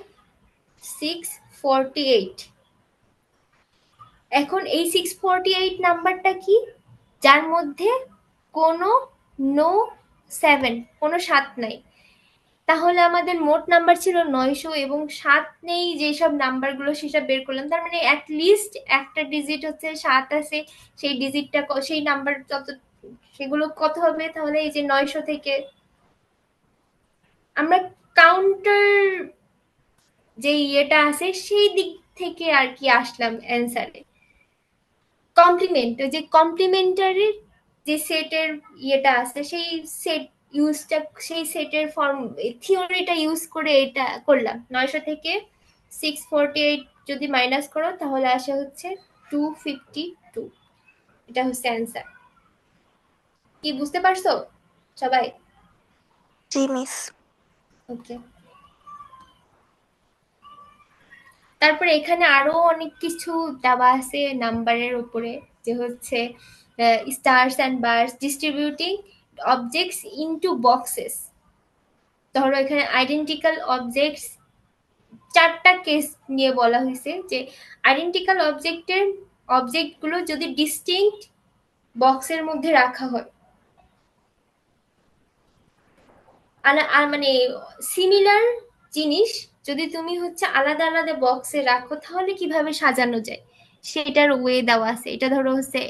Speaker 1: 648। এখন এই 648 নাম্বারটা কি? যার মধ্যে কোনো নো 7, কোনো 7 নাই। তাহলে আমাদের মোট নাম্বার ছিল 900 এবং 7 নেই যেসব নাম্বারগুলো সেসব বের করলাম। তার মানে অ্যাটলিস্ট একটা ডিজিট হচ্ছে 7 আছে, সেই ডিজিটটা সেই নাম্বার যত সেগুলো কত হবে? তাহলে এই যে 900 থেকে আমরা কাউন্টার যে ইয়েটা আছে সেই দিক থেকে আর কি আসলাম অ্যান্সারে। কমপ্লিমেন্ট, ওই যে কমপ্লিমেন্টারির যে সেটের ইয়েটা আছে সেই সেট ইউজটা, সেই সেটের ফর্ম থিওরিটা ইউজ করে এটা করলাম। 900 থেকে 648 যদি মাইনাস করো তাহলে আসে হচ্ছে 252। এটা হচ্ছে অ্যান্সার। কি বুঝতে পারছো সবাই?
Speaker 2: জি মিস।
Speaker 1: ওকে। তারপরে এখানে আরো অনেক কিছু দেওয়া আছে নাম্বারের উপরে, যে হচ্ছে stars and bars, distributing objects into boxes. ধরো এখানে আইডেন্টিক্যাল অবজেক্টস 4টা কেস নিয়ে বলা হয়েছে, যে আইডেন্টিক্যাল অবজেক্টগুলো যদি ডিস্টিংক্ট বক্সের মধ্যে রাখা হয়, আর মানে সিমিলার জিনিস যদি তুমি হচ্ছে আলাদা আলাদা বক্সে রাখো তাহলে কিভাবে সাজানো যায় সেটার ওয়ে দেওয়া আছে। এটা ধরো হচ্ছে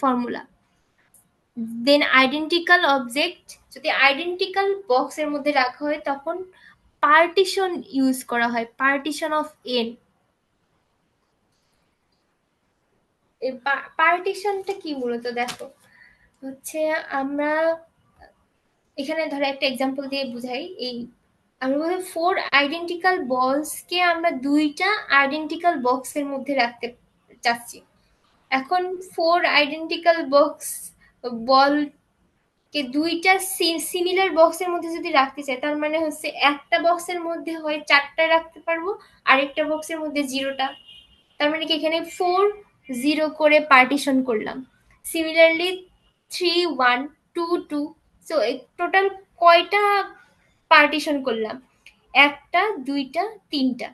Speaker 1: ফর্মুলা। দেন আইডেন্টিক্যাল অবজেক্ট যদি আইডেন্টিক্যাল বক্সের মধ্যে রাখা হয় তখন পার্টিশন ইউজ করা হয়, পার্টিশন অফ এন। এই পার্টিশনটা কি মূলত দেখো হচ্ছে, আমরা এখানে ধরো একটা এক্সাম্পল দিয়ে বুঝাই। এই আমরা বলি 4 আইডেন্টিক্যাল বলসকে আমরা 2টা আইডেন্টিক্যাল বক্সের মধ্যে রাখতে চাচ্ছি। এখন 4 আইডেন্টিক্যাল বলকে 2টা সিমিলার বক্সের মধ্যে যদি রাখতে চাই, তার মানে হচ্ছে একটা বক্সের মধ্যে হয় 4টা রাখতে পারবো, আরেকটা বক্সের মধ্যে 0টা। তার মানে কি এখানে 4 0 করে পার্টিশন করলাম। সিমিলারলি 3 1 2 2। সো টোটাল কয়টা পার্টিশন করলাম? একটা, দুইটা, তিনটা।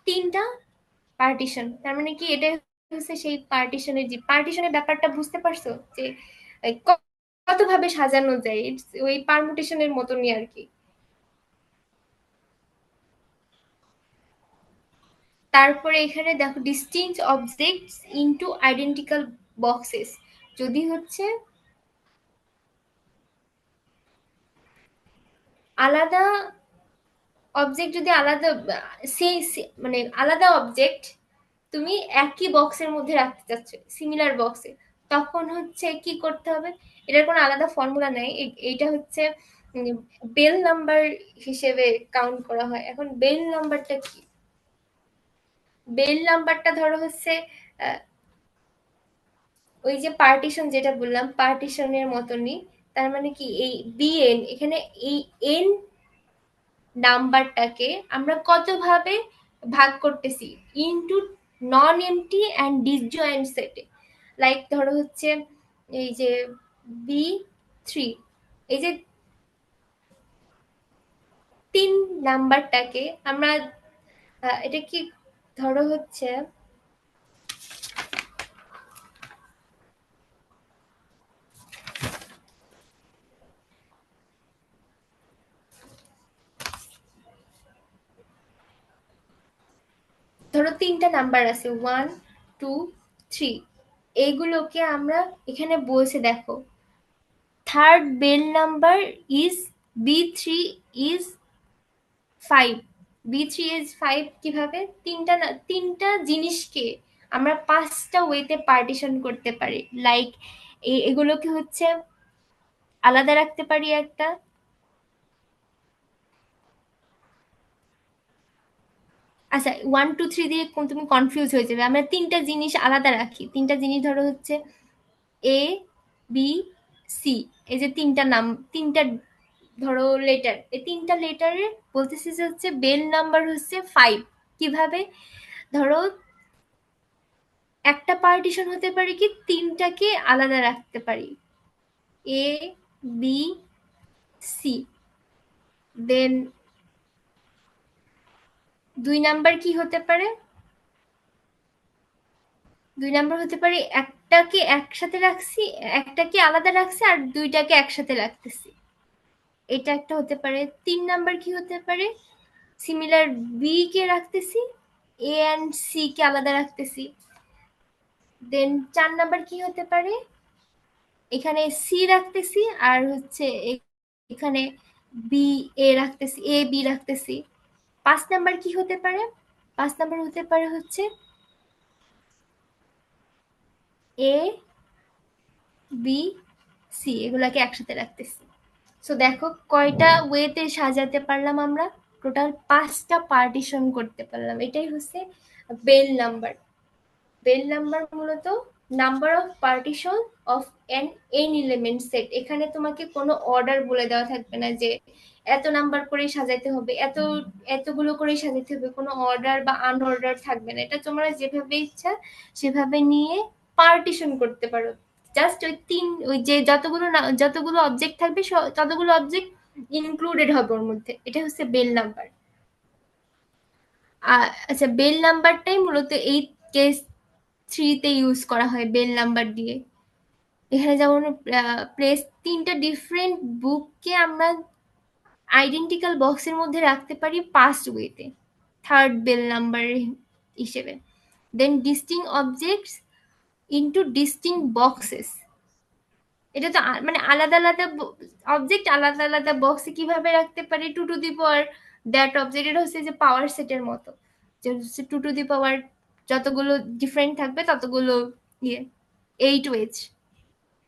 Speaker 1: 3টা পার্টিশন। তার মানে কি এটা হচ্ছে সেই পার্টিশনের, যে পার্টিশনের ব্যাপারটা বুঝতে পারছো, যে কত ভাবে সাজানো যায়, ওই পারমুটেশনের মতনই আর কি। তারপরে এখানে দেখো distinct objects into identical boxes. যদি হচ্ছে আলাদা অবজেক্ট, যদি আলাদা সেই মানে আলাদা অবজেক্ট তুমি একই বক্সের মধ্যে রাখতে চাচ্ছ, সিমিলার বক্সে, তখন হচ্ছে কি করতে হবে? এটার কোনো আলাদা ফর্মুলা নেই, এইটা হচ্ছে বেল নাম্বার হিসেবে কাউন্ট করা হয়। এখন বেল নাম্বারটা কি? বেল নাম্বারটা ধরো হচ্ছে ওই যে পার্টিশন যেটা বললাম পার্টিশনের মতনই। তার মানে কি এই বিএন, এখানে এই এন নাম্বারটাকে আমরা কত ভাবে ভাগ করতেছি? Into non MT and disjoint সেটে। লাইক ধরো হচ্ছে এই যে B3, এই যে 3 নাম্বারটাকে আমরা এটা কি ধরো হচ্ছে ধরো 3টা নাম্বার আছে 1 2 3, এইগুলোকে আমরা এখানে বলছে দেখো third bell number is B3 is 5, B3 is 5 কিভাবে তিনটা জিনিসকে আমরা 5টা ওয়েতে পার্টিশন করতে পারি, লাইক এগুলোকে হচ্ছে আলাদা রাখতে পারি একটা, আচ্ছা 1 2 3 দিয়ে তুমি কনফিউজ হয়ে যাবে, আমরা 3টা জিনিস আলাদা রাখি, 3টা জিনিস ধরো হচ্ছে A B C, এই যে 3টা নাম, 3টা ধরো লেটার, এই 3টা লেটারে বলতেছি যে হচ্ছে বেল নাম্বার হচ্ছে 5, কিভাবে ধরো একটা পার্টিশন হতে পারে কি 3টাকে আলাদা রাখতে পারি A B C, then 2 number কি হতে পারে, 2 নাম্বার হতে পারে একটাকে একসাথে রাখছি, একটাকে আলাদা রাখছি আর 2টাকে একসাথে রাখতেছি, এটা একটা হতে পারে। 3 নাম্বার কি হতে পারে, সিমিলার বি কে রাখতেছি, এ অ্যান্ড সি কে আলাদা রাখতেছি, দেন 4 নাম্বার কি হতে পারে, এখানে সি রাখতেছি আর হচ্ছে এখানে বি এ রাখতেছি, এ বি রাখতেছি। 5 নাম্বার কি হতে পারে, 5 নাম্বার হতে পারে হচ্ছে এ বি সি, এগুলাকে একসাথে রাখতেছি। সো দেখো কয়টা ওয়েতে সাজাতে পারলাম আমরা, টোটাল 5টা পার্টিশন করতে পারলাম, এটাই হচ্ছে বেল নাম্বার। বেল নাম্বার মূলত number of partition of n N element set, এখানে তোমাকে কোনো অর্ডার বলে দেওয়া থাকবে না যে এত নাম্বার করেই সাজাইতে হবে, এতগুলো করেই সাজাইতে হবে, কোনো অর্ডার বা আনঅর্ডার থাকবে না, এটা তোমরা যেভাবে ইচ্ছা সেভাবে নিয়ে পার্টিশন করতে পারো। জাস্ট ওই যে যতগুলো অবজেক্ট থাকবে ততগুলো অবজেক্ট ইনক্লুডেড হবে ওর মধ্যে, এটা হচ্ছে বেল নাম্বার। আচ্ছা বেল নাম্বারটাই মূলত এই কেস 3 তে ইউজ করা হয় বেল নাম্বার দিয়ে। এখানে যেমন প্লেস 3টা ডিফারেন্ট বুককে আমরা আইডেন্টিক্যাল বক্সের মধ্যে রাখতে পারি পাস্ট ওয়েতে, থার্ড বেল নাম্বার হিসেবে। দেন ডিস্টিং অবজেক্টস ইনটু ডিস্টিং বক্সেস, এটা তো মানে আলাদা আলাদা অবজেক্ট আলাদা আলাদা বক্সে কিভাবে রাখতে পারি, 2 to the power that object, এটা হচ্ছে যে পাওয়ার সেটের মতো, যে হচ্ছে 2 টু দি পাওয়ার যতগুলো ডিফারেন্ট থাকবে ততগুলো ইয়ে 8 ওয়েজ।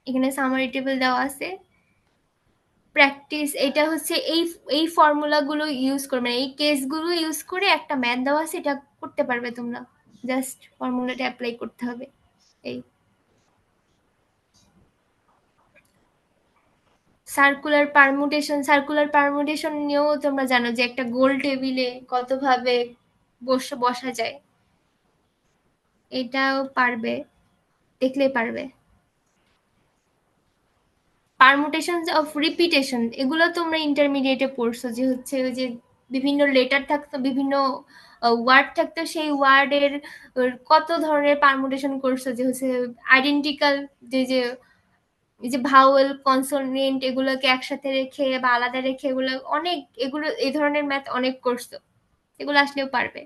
Speaker 1: এখানে সামারি টেবিল দেওয়া আছে, প্র্যাকটিস, এটা হচ্ছে এই ফর্মুলাগুলো ইউজ করে, মানে এই কেসগুলো ইউজ করে একটা ম্যাথ দেওয়া আছে, এটা করতে পারবে তোমরা, জাস্ট ফর্মুলাটা অ্যাপ্লাই করতে হবে। এই সার্কুলার পারমুটেশন নিয়েও তোমরা জানো যে একটা গোল টেবিলে কতভাবে বসা যায়, এটাও পারবে, দেখলেই পারবে। পারমুটেশনস অফ রিপিটেশন, এগুলো তোমরা ইন্টারমিডিয়েটে পড়ছো, যে হচ্ছে ওই যে বিভিন্ন লেটার থাকতো, বিভিন্ন ওয়ার্ড থাকতো, সেই ওয়ার্ডের কত ধরনের পারমুটেশন করছো, যে হচ্ছে আইডেন্টিক্যাল, যে এই যে ভাওয়েল কনসোনেন্ট এগুলোকে একসাথে রেখে বা আলাদা রেখে এগুলো অনেক, এগুলো এই ধরনের ম্যাথ অনেক করছো, এগুলো আসলেও পারবে।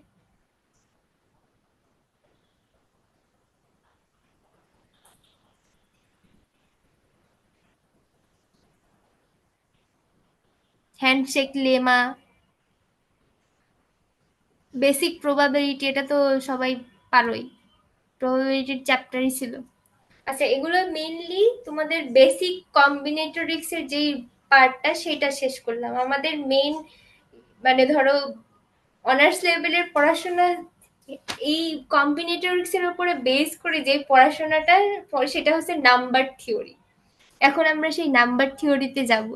Speaker 1: হ্যান্ডশেক লেমা, বেসিক প্রবাবিলিটি, এটা তো সবাই পারোই, প্রবাবিলিটির চ্যাপ্টারই ছিল। আচ্ছা এগুলো মেইনলি তোমাদের বেসিক কম্বিনেটরিক্স এর যেই পার্টটা সেটা শেষ করলাম, আমাদের মেইন মানে ধরো অনার্স লেভেলের পড়াশোনা এই কম্বিনেটরিক্স এর উপরে বেস করে যে পড়াশোনাটা সেটা হচ্ছে নাম্বার থিওরি। এখন আমরা সেই নাম্বার থিওরিতে যাব,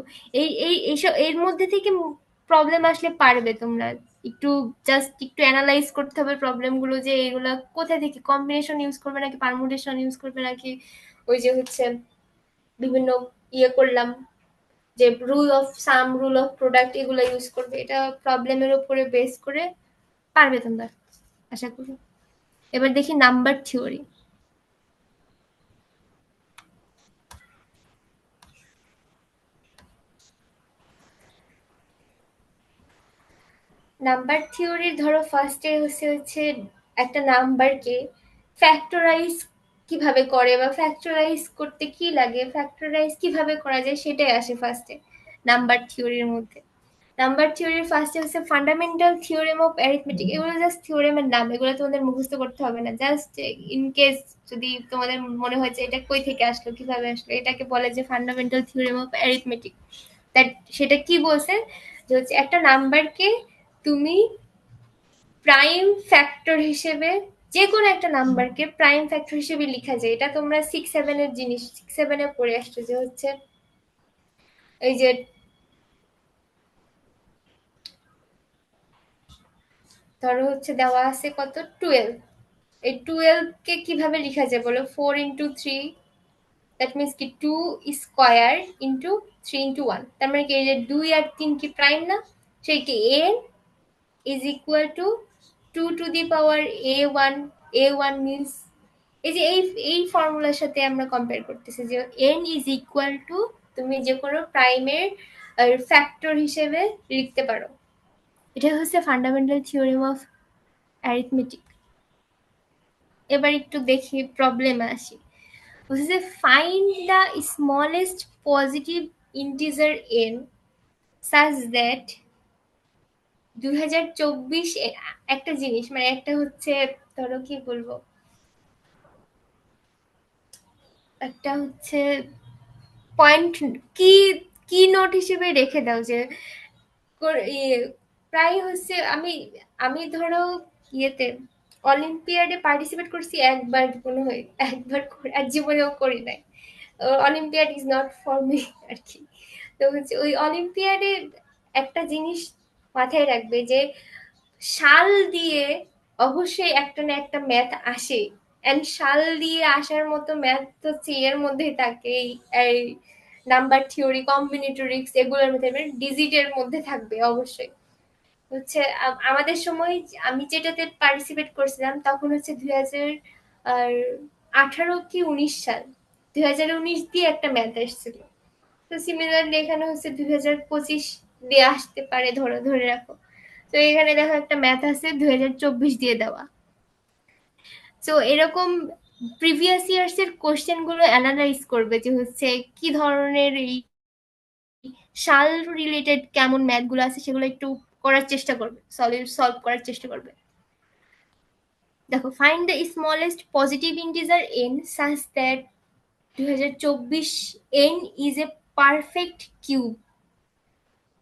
Speaker 1: এইসব এর মধ্যে থেকে প্রবলেম আসলে পারবে তোমরা, একটু জাস্ট একটু অ্যানালাইজ করতে হবে প্রবলেমগুলো, যে এগুলা কোথা থেকে কম্বিনেশন ইউজ করবে নাকি পারমুটেশন ইউজ করবে নাকি ওই যে হচ্ছে বিভিন্ন ইয়ে করলাম যে rule of some, rule of product এগুলো ইউজ করবে। এটা প্রবলেমের উপরে বেস করে পারবে তোমরা, আশা করি। এবার দেখি নাম্বার থিওরি। নাম্বার থিওরির ধরো ফার্স্টে হচ্ছে একটা নাম্বারকে ফ্যাক্টরাইজ কিভাবে করে বা ফ্যাক্টরাইজ করতে কি লাগে, ফ্যাক্টরাইজ কিভাবে করা যায় সেটাই আসে ফার্স্টে নাম্বার থিওরির মধ্যে। নাম্বার থিওরির ফার্স্টে হচ্ছে ফান্ডামেন্টাল থিওরেম অফ অ্যারিথমেটিক। এগুলো জাস্ট থিওরেমের নাম, এগুলো তোমাদের মুখস্থ করতে হবে না। জাস্ট ইন কেস যদি তোমাদের মনে হয় যে এটা কই থেকে আসলো, কিভাবে আসলো, এটাকে বলে যে fundamental theorem of arithmetic. That সেটা কি বলছে যে হচ্ছে একটা নাম্বারকে তুমি প্রাইম ফ্যাক্টর হিসেবে, যে কোনো একটা নাম্বারকে প্রাইম ফ্যাক্টর হিসেবে লেখা যায়। এটা তোমরা 6-7 জিনিস, 6-7 পড়ে আসছো যে হচ্ছে এই যে ধরো হচ্ছে দেওয়া আছে কত 12, এই 12 কে কিভাবে লেখা যায় বলো? 4 × 3, দ্যাট মিনস কি 2 স্কোয়ার ইন্টু 3 × 1। তার মানে কি এই যে 2 আর 3 কি প্রাইম না? সেই কি n is equal to 2 to the power a1 means এই যে এই ফর্মুলার সাথে আমরা কম্পেয়ার করতেছি যে n ইজ ইকুয়াল টু তুমি যে কোনো প্রাইমের ফ্যাক্টর হিসেবে লিখতে পারো। এটা হচ্ছে ফান্ডামেন্টাল থিওরেম অফ অ্যারিথমেটিক। এবার একটু দেখি প্রবলেমে আসি। বলছে যে find the smallest positive integer n such that 2024 একটা জিনিস, মানে একটা হচ্ছে ধরো কি বলবো, একটা হচ্ছে পয়েন্ট কি কি নোট হিসেবে রেখে দাও যে প্রায় হচ্ছে আমি আমি ধরো ইয়েতে অলিম্পিয়াডে পার্টিসিপেট করছি একবার, মনে হয় একবার আর জীবনেও করি নাই। Olympiad is not for me আর কি। তো হচ্ছে ওই অলিম্পিয়াডে একটা জিনিস মাথায় রাখবে যে সাল দিয়ে অবশ্যই একটা না একটা ম্যাথ আসে। এন্ড সাল দিয়ে আসার মতো ম্যাথ হচ্ছে এর মধ্যেই থাকে, এই নাম্বার থিওরি, কম্বিনেটরিক্স এগুলোর মধ্যে, ডিজিটের মধ্যে থাকবে অবশ্যই। হচ্ছে আমাদের সময় আমি যেটাতে পার্টিসিপেট করছিলাম তখন হচ্ছে 2018 কি 19 সাল, 2019 দিয়ে একটা ম্যাথ এসেছিল। তো সিমিলারলি এখানে হচ্ছে 2025 দিয়ে আসতে পারে, ধরো ধরে রাখো। তো এখানে দেখো একটা ম্যাথ আছে 2024 দিয়ে দেওয়া। তো এরকম প্রিভিয়াস ইয়ার্স এর কোশ্চেন গুলো অ্যানালাইজ করবে যে হচ্ছে কি ধরনের এই সাল রিলেটেড কেমন ম্যাথ গুলো আছে সেগুলো একটু করার চেষ্টা করবে, সলভ করার চেষ্টা করবে। দেখো find the smallest positive integer n such that 2024 n is a perfect cube.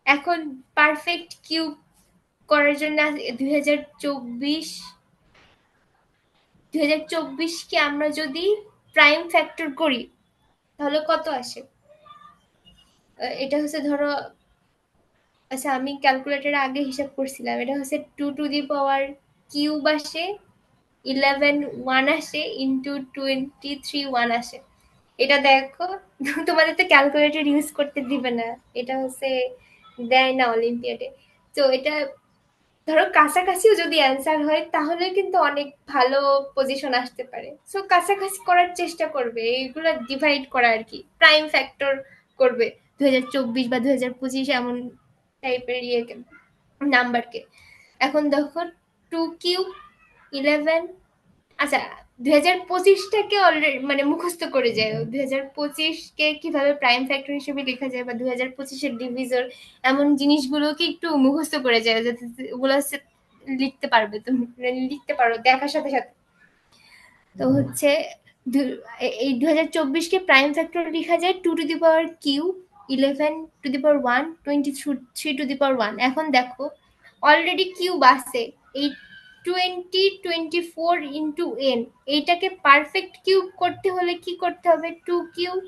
Speaker 1: এখন পারফেক্ট কিউব করার জন্য 2024 কে আমরা যদি প্রাইম ফ্যাক্টর করি তাহলে কত আসে? এটা হচ্ছে ধরো, আচ্ছা আমি ক্যালকুলেটরে আগে হিসাব করছিলাম, এটা হচ্ছে 2 টু দি পাওয়ার কিউব আসে, 11 1 আসে, ইন্টু 23 1 আসে। এটা দেখো, তোমাদের তো ক্যালকুলেটর ইউজ করতে দিবে না, এটা হচ্ছে দেয় না অলিম্পিয়াডে। তো এটা ধরো কাছাকাছিও যদি অ্যান্সার হয় তাহলে কিন্তু অনেক ভালো পজিশন আসতে পারে। সো কাছাকাছি করার চেষ্টা করবে, এইগুলো ডিভাইড করা আর কি, প্রাইম ফ্যাক্টর করবে 2024 বা 2025 এমন টাইপের ইয়েকে, নাম্বারকে। এখন দেখো 2 কিউব 11, আচ্ছা 2025টাকে অলরেডি মানে মুখস্থ করে যায়, 2025কে কিভাবে প্রাইম ফ্যাক্টর হিসেবে লেখা যায় বা 2025-এর ডিভিজর, এমন জিনিসগুলোকে একটু মুখস্থ করে যায় যাতে ওগুলো লিখতে পারবে, তুমি লিখতে পারো দেখার সাথে সাথে। তো হচ্ছে এই 2024কে প্রাইম ফ্যাক্টর লেখা যায় 2 to the power cube 11 to the power 1 23 to the power 1। এখন দেখো অলরেডি কিউব আছে, এই 2024 ইন্টু n, এইটাকে পারফেক্ট কিউব করতে হলে কি করতে হবে? 2 cube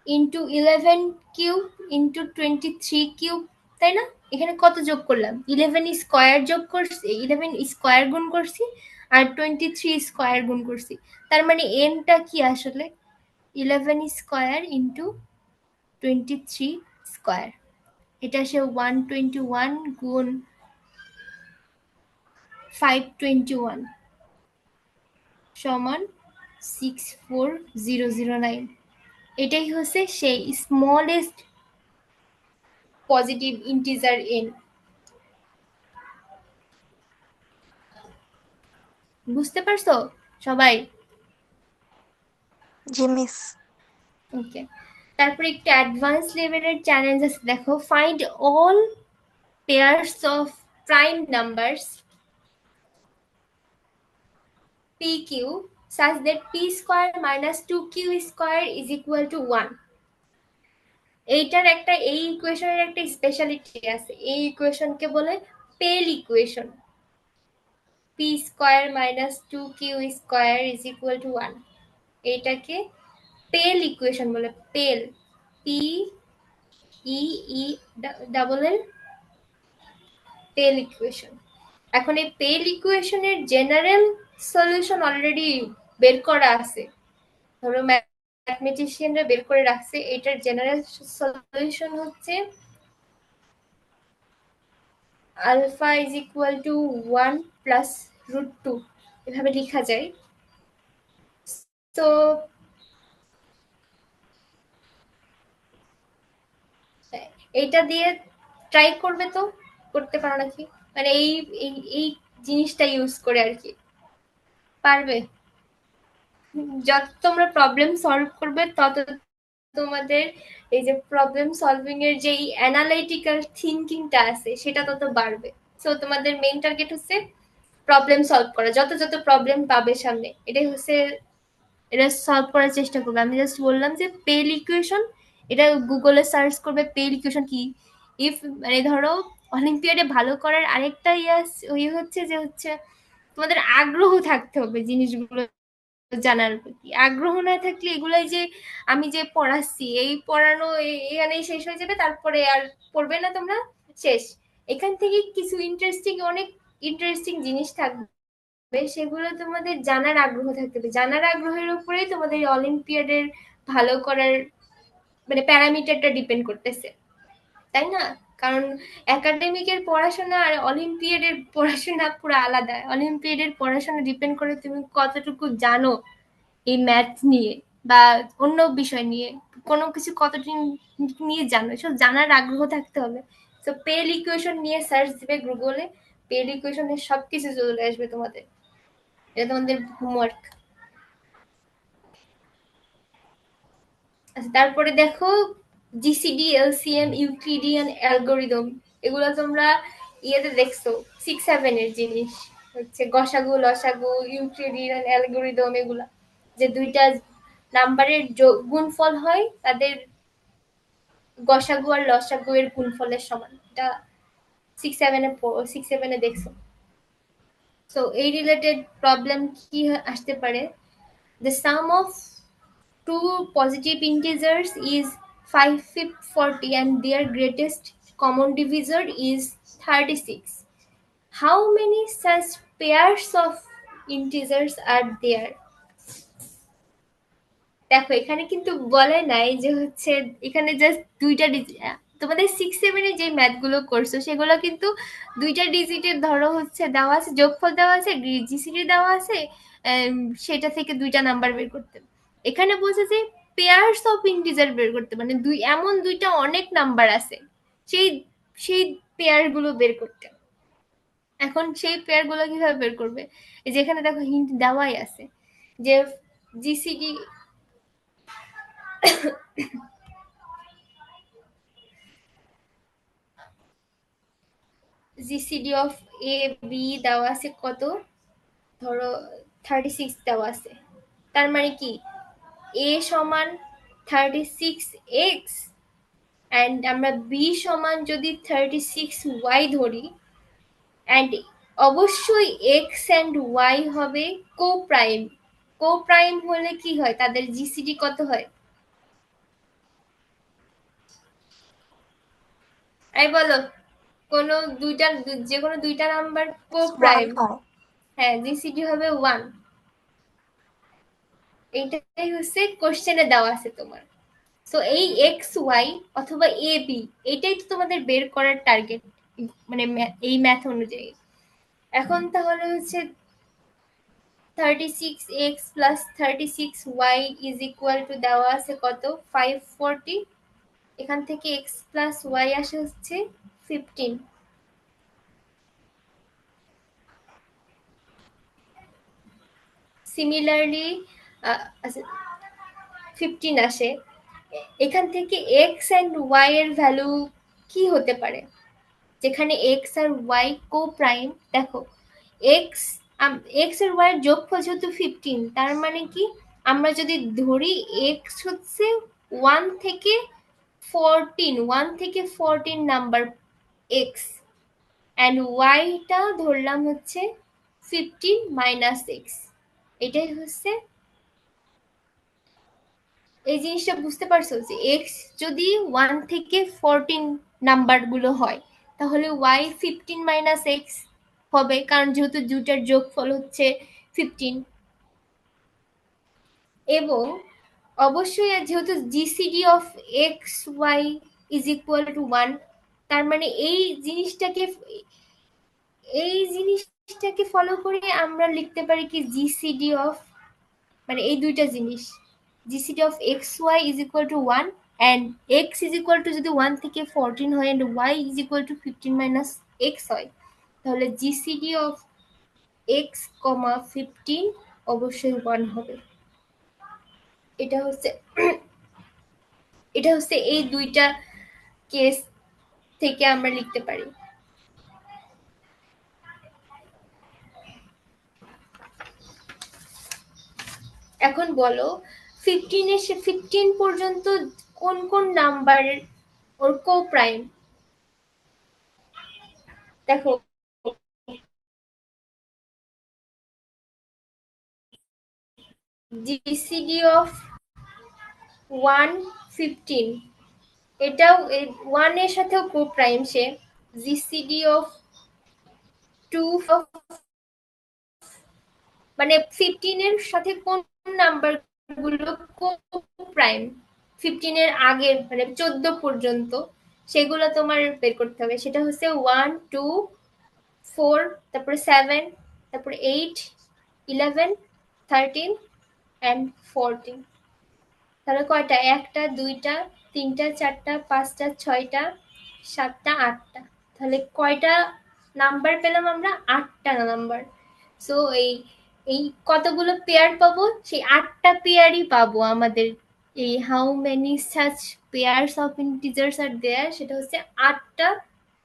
Speaker 1: into 11 cube into 23 cube, তাই না? এখানে কত যোগ করলাম? 11 স্কোয়ার যোগ করছি, 11 স্কোয়ার গুণ করছি আর 23 স্কোয়ার গুণ করছি। তার মানে এনটা কি আসলে? 11 স্কোয়ার ইন্টু 23 স্কোয়ার, এটা আসে 121 গুণ 521 সমান 64009। এটাই হচ্ছে সেই স্মলেস্ট পজিটিভ ইন্টিজার n। বুঝতে পারছো সবাই?
Speaker 2: জি মিস।
Speaker 1: ওকে, তারপরে একটু অ্যাডভান্স লেভেলের চ্যালেঞ্জ আছে, দেখো find all pairs of prime numbers pq such that p square minus 2q square is equal to 1। এইটার একটা, এই ইকুয়েশনের একটা স্পেশালিটি আছে, এই ইকুয়েশনকে বলে পেল equation. p square minus 2q square is equal to 1, এইটাকে পেল ইকুয়েশন বলে। পেল, P E E double L, পেল ইকুয়েশন। এখন এই পেল ইকুয়েশনের জেনারেল সলিউশন অলরেডি বের করা আছে, ধরো ম্যাথমেটিশিয়ানরা বের করে রাখছে। এটার জেনারেল সলিউশন হচ্ছে alpha is equal to 1 plus √2, এভাবে লেখা যায়। তো এইটা দিয়ে ট্রাই করবে, তো করতে পারো নাকি, মানে এই এই এই জিনিসটা ইউজ করে আর কি, পারবে? যত তোমরা প্রবলেম সলভ করবে তত তোমাদের এই যে প্রবলেম সলভিং এর যে অ্যানালাইটিক্যাল থিঙ্কিংটা আছে সেটা তত বাড়বে। সো তোমাদের মেইন টার্গেট হচ্ছে প্রবলেম সলভ করা, যত যত প্রবলেম পাবে সামনে এটাই হচ্ছে, এটা সলভ করার চেষ্টা করবে। আমি জাস্ট বললাম যে পেল ইকুয়েশন, এটা গুগলে সার্চ করবে পেল ইকুয়েশন কি। ইফ মানে ধরো অলিম্পিয়াডে ভালো করার আরেকটা ইয়ে হচ্ছে যে হচ্ছে তোমাদের আগ্রহ থাকতে হবে জিনিসগুলো জানার প্রতি। আগ্রহ না থাকলে এগুলাই যে আমি যে পড়াচ্ছি এই পড়ানো এখানেই শেষ হয়ে যাবে, তারপরে আর পড়বে না তোমরা, শেষ। এখান থেকে কিছু ইন্টারেস্টিং, অনেক ইন্টারেস্টিং জিনিস থাকবে, সেগুলো তোমাদের জানার আগ্রহ থাকতে হবে। জানার আগ্রহের উপরেই তোমাদের অলিম্পিয়াডের ভালো করার মানে প্যারামিটারটা ডিপেন্ড করতেছে, তাই না? কারণ একাডেমিকের পড়াশোনা আর অলিম্পিয়াডের পড়াশোনা পুরো আলাদা। অলিম্পিয়াডের পড়াশোনা ডিপেন্ড করে তুমি কতটুকু জানো এই ম্যাথ নিয়ে বা অন্য বিষয় নিয়ে, কোনো কিছু কতদিন নিয়ে জানো, এসব জানার আগ্রহ থাকতে হবে। তো পেল ইকুয়েশন নিয়ে সার্চ দিবে গুগলে, পেল ইকুয়েশনের সবকিছু চলে আসবে তোমাদের, এটা তোমাদের হোমওয়ার্ক। আচ্ছা, তারপরে দেখো জিসিডি, এলসিএম, ইউক্লিডিয়ান অ্যালগোরিদম, এগুলো তোমরা ইয়েতে দেখছো, 6-7 এর জিনিস হচ্ছে গসাগু লসাগু ইউক্লিডিয়ান অ্যালগোরিদম। এগুলা যে দুইটা নাম্বারের গুণফল হয় তাদের গসাগু আর লসাগু এর গুণফলের সমান, এটা 6-7 এ দেখছো। সো এই রিলেটেড প্রবলেম কি আসতে পারে, the sum of two positive integers is 540 and their greatest common divisor is 36. How many such pairs of integers are there? দেখো এখানে কিন্তু বলে নাই যে হচ্ছে, এখানে জাস্ট দুইটা তোমাদের 6-7 যে ম্যাথ গুলো করছো সেগুলো কিন্তু দুইটা ডিজিটের ধরো হচ্ছে দেওয়া আছে, যোগফল দেওয়া আছে, জিসিডি দেওয়া আছে, সেটা থেকে দুইটা নাম্বার বের করতে। এখানে বলছে যে পেয়ার্স অফ ইন্টিজার বের করতে, মানে এমন দুইটা অনেক নাম্বার আছে, সেই সেই পেয়ার গুলো বের করতে। এখন সেই পেয়ার গুলো কিভাবে বের করবে, এই যেখানে দেখো হিন্ট দেওয়াই আছে যে GCD GCD of A B দেওয়া আছে কত, ধরো 36 দেওয়া আছে। তার মানে কি এ সমান 36x অ্যান্ড আমরা বি সমান যদি 36y ধরি, অ্যান্ড অবশ্যই এক্স অ্যান্ড ওয়াই হবে কো প্রাইম। কো প্রাইম হলে কি হয়, তাদের জিসিডি কত হয়? এই বলো, কোনো দুইটা, যে কোনো দুইটা নাম্বার কো
Speaker 2: ওয়ান
Speaker 1: প্রাইম,
Speaker 2: হয়।
Speaker 1: হ্যাঁ জিসিডি হবে 1। এইটাই হচ্ছে কোশ্চেনে দেওয়া আছে তোমার। সো এই এক্স ওয়াই অথবা এ বি এটাই তো তোমাদের বের করার টার্গেট, মানে এই ম্যাথ অনুযায়ী। এখন তাহলে হচ্ছে 36x plus 36y is equal two দেওয়া আছে কত 540। এখান থেকে x প্লাস y আসে হচ্ছে 15। সিমিলারলি আচ্ছা 15 আসে। এখান থেকে x অ্যান্ড y এর ভ্যালু কি হতে পারে, যেখানে এক্স আর ওয়াই কো প্রাইম। দেখো এক্স এক্স আর ওয়াই এর যোগফল যেহেতু 15, তার মানে কি আমরা যদি ধরি এক্স হচ্ছে 1 থেকে 14 নাম্বার এক্স, অ্যান্ড ওয়াইটা ধরলাম হচ্ছে 15 - এক্স। এটাই হচ্ছে, এই জিনিসটা বুঝতে পারছো যে এক্স যদি 1 থেকে 14 নাম্বার গুলো হয়, তাহলে ওয়াই 15 - এক্স হবে, কারণ যেহেতু দুটার যোগফল হচ্ছে 15। এবং অবশ্যই যেহেতু GCD of x y is equal to 1, তার মানে এই জিনিসটাকে ফলো করে আমরা লিখতে পারি কি জিসিডি অফ, মানে এই দুইটা জিনিস, GCD of x y is equal to 1 and x is equal to যদি 1 থেকে 14 হয় and y is equal to 15 - x হয়, তাহলে জিসিডি অফ এক্স কমা 15 অবশ্যই 1 হবে। এটা হচ্ছে এটা হচ্ছে এই দুইটা কেস থেকে আমরা লিখতে পারি। এখন বলো 15 পর্যন্ত কোন কোন নাম্বার ওর কো প্রাইম। দেখো জিসিডি অফ 1 15, এটাও 1 এর সাথেও কো প্রাইম সে। জিসিডি অফ 2, মানে 15 এর সাথে কোন নাম্বার গুলো কো প্রাইম 15 এর আগের, মানে 14 পর্যন্ত, সেগুলো তোমার বের করতে হবে। সেটা হচ্ছে 1 2 4, তারপরে 7, তারপরে 8 11 13 অ্যান্ড 14। তাহলে কয়টা, একটা দুইটা তিনটা চারটা পাঁচটা ছয়টা সাতটা আটটা, তাহলে কয়টা নাম্বার পেলাম আমরা, 8টা নাম্বার। সো এই এই কতগুলো পেয়ার পাবো, সেই 8টা পেয়ারই পাবো আমাদের। এই how many such pairs of integers are there, সেটা হচ্ছে 8টা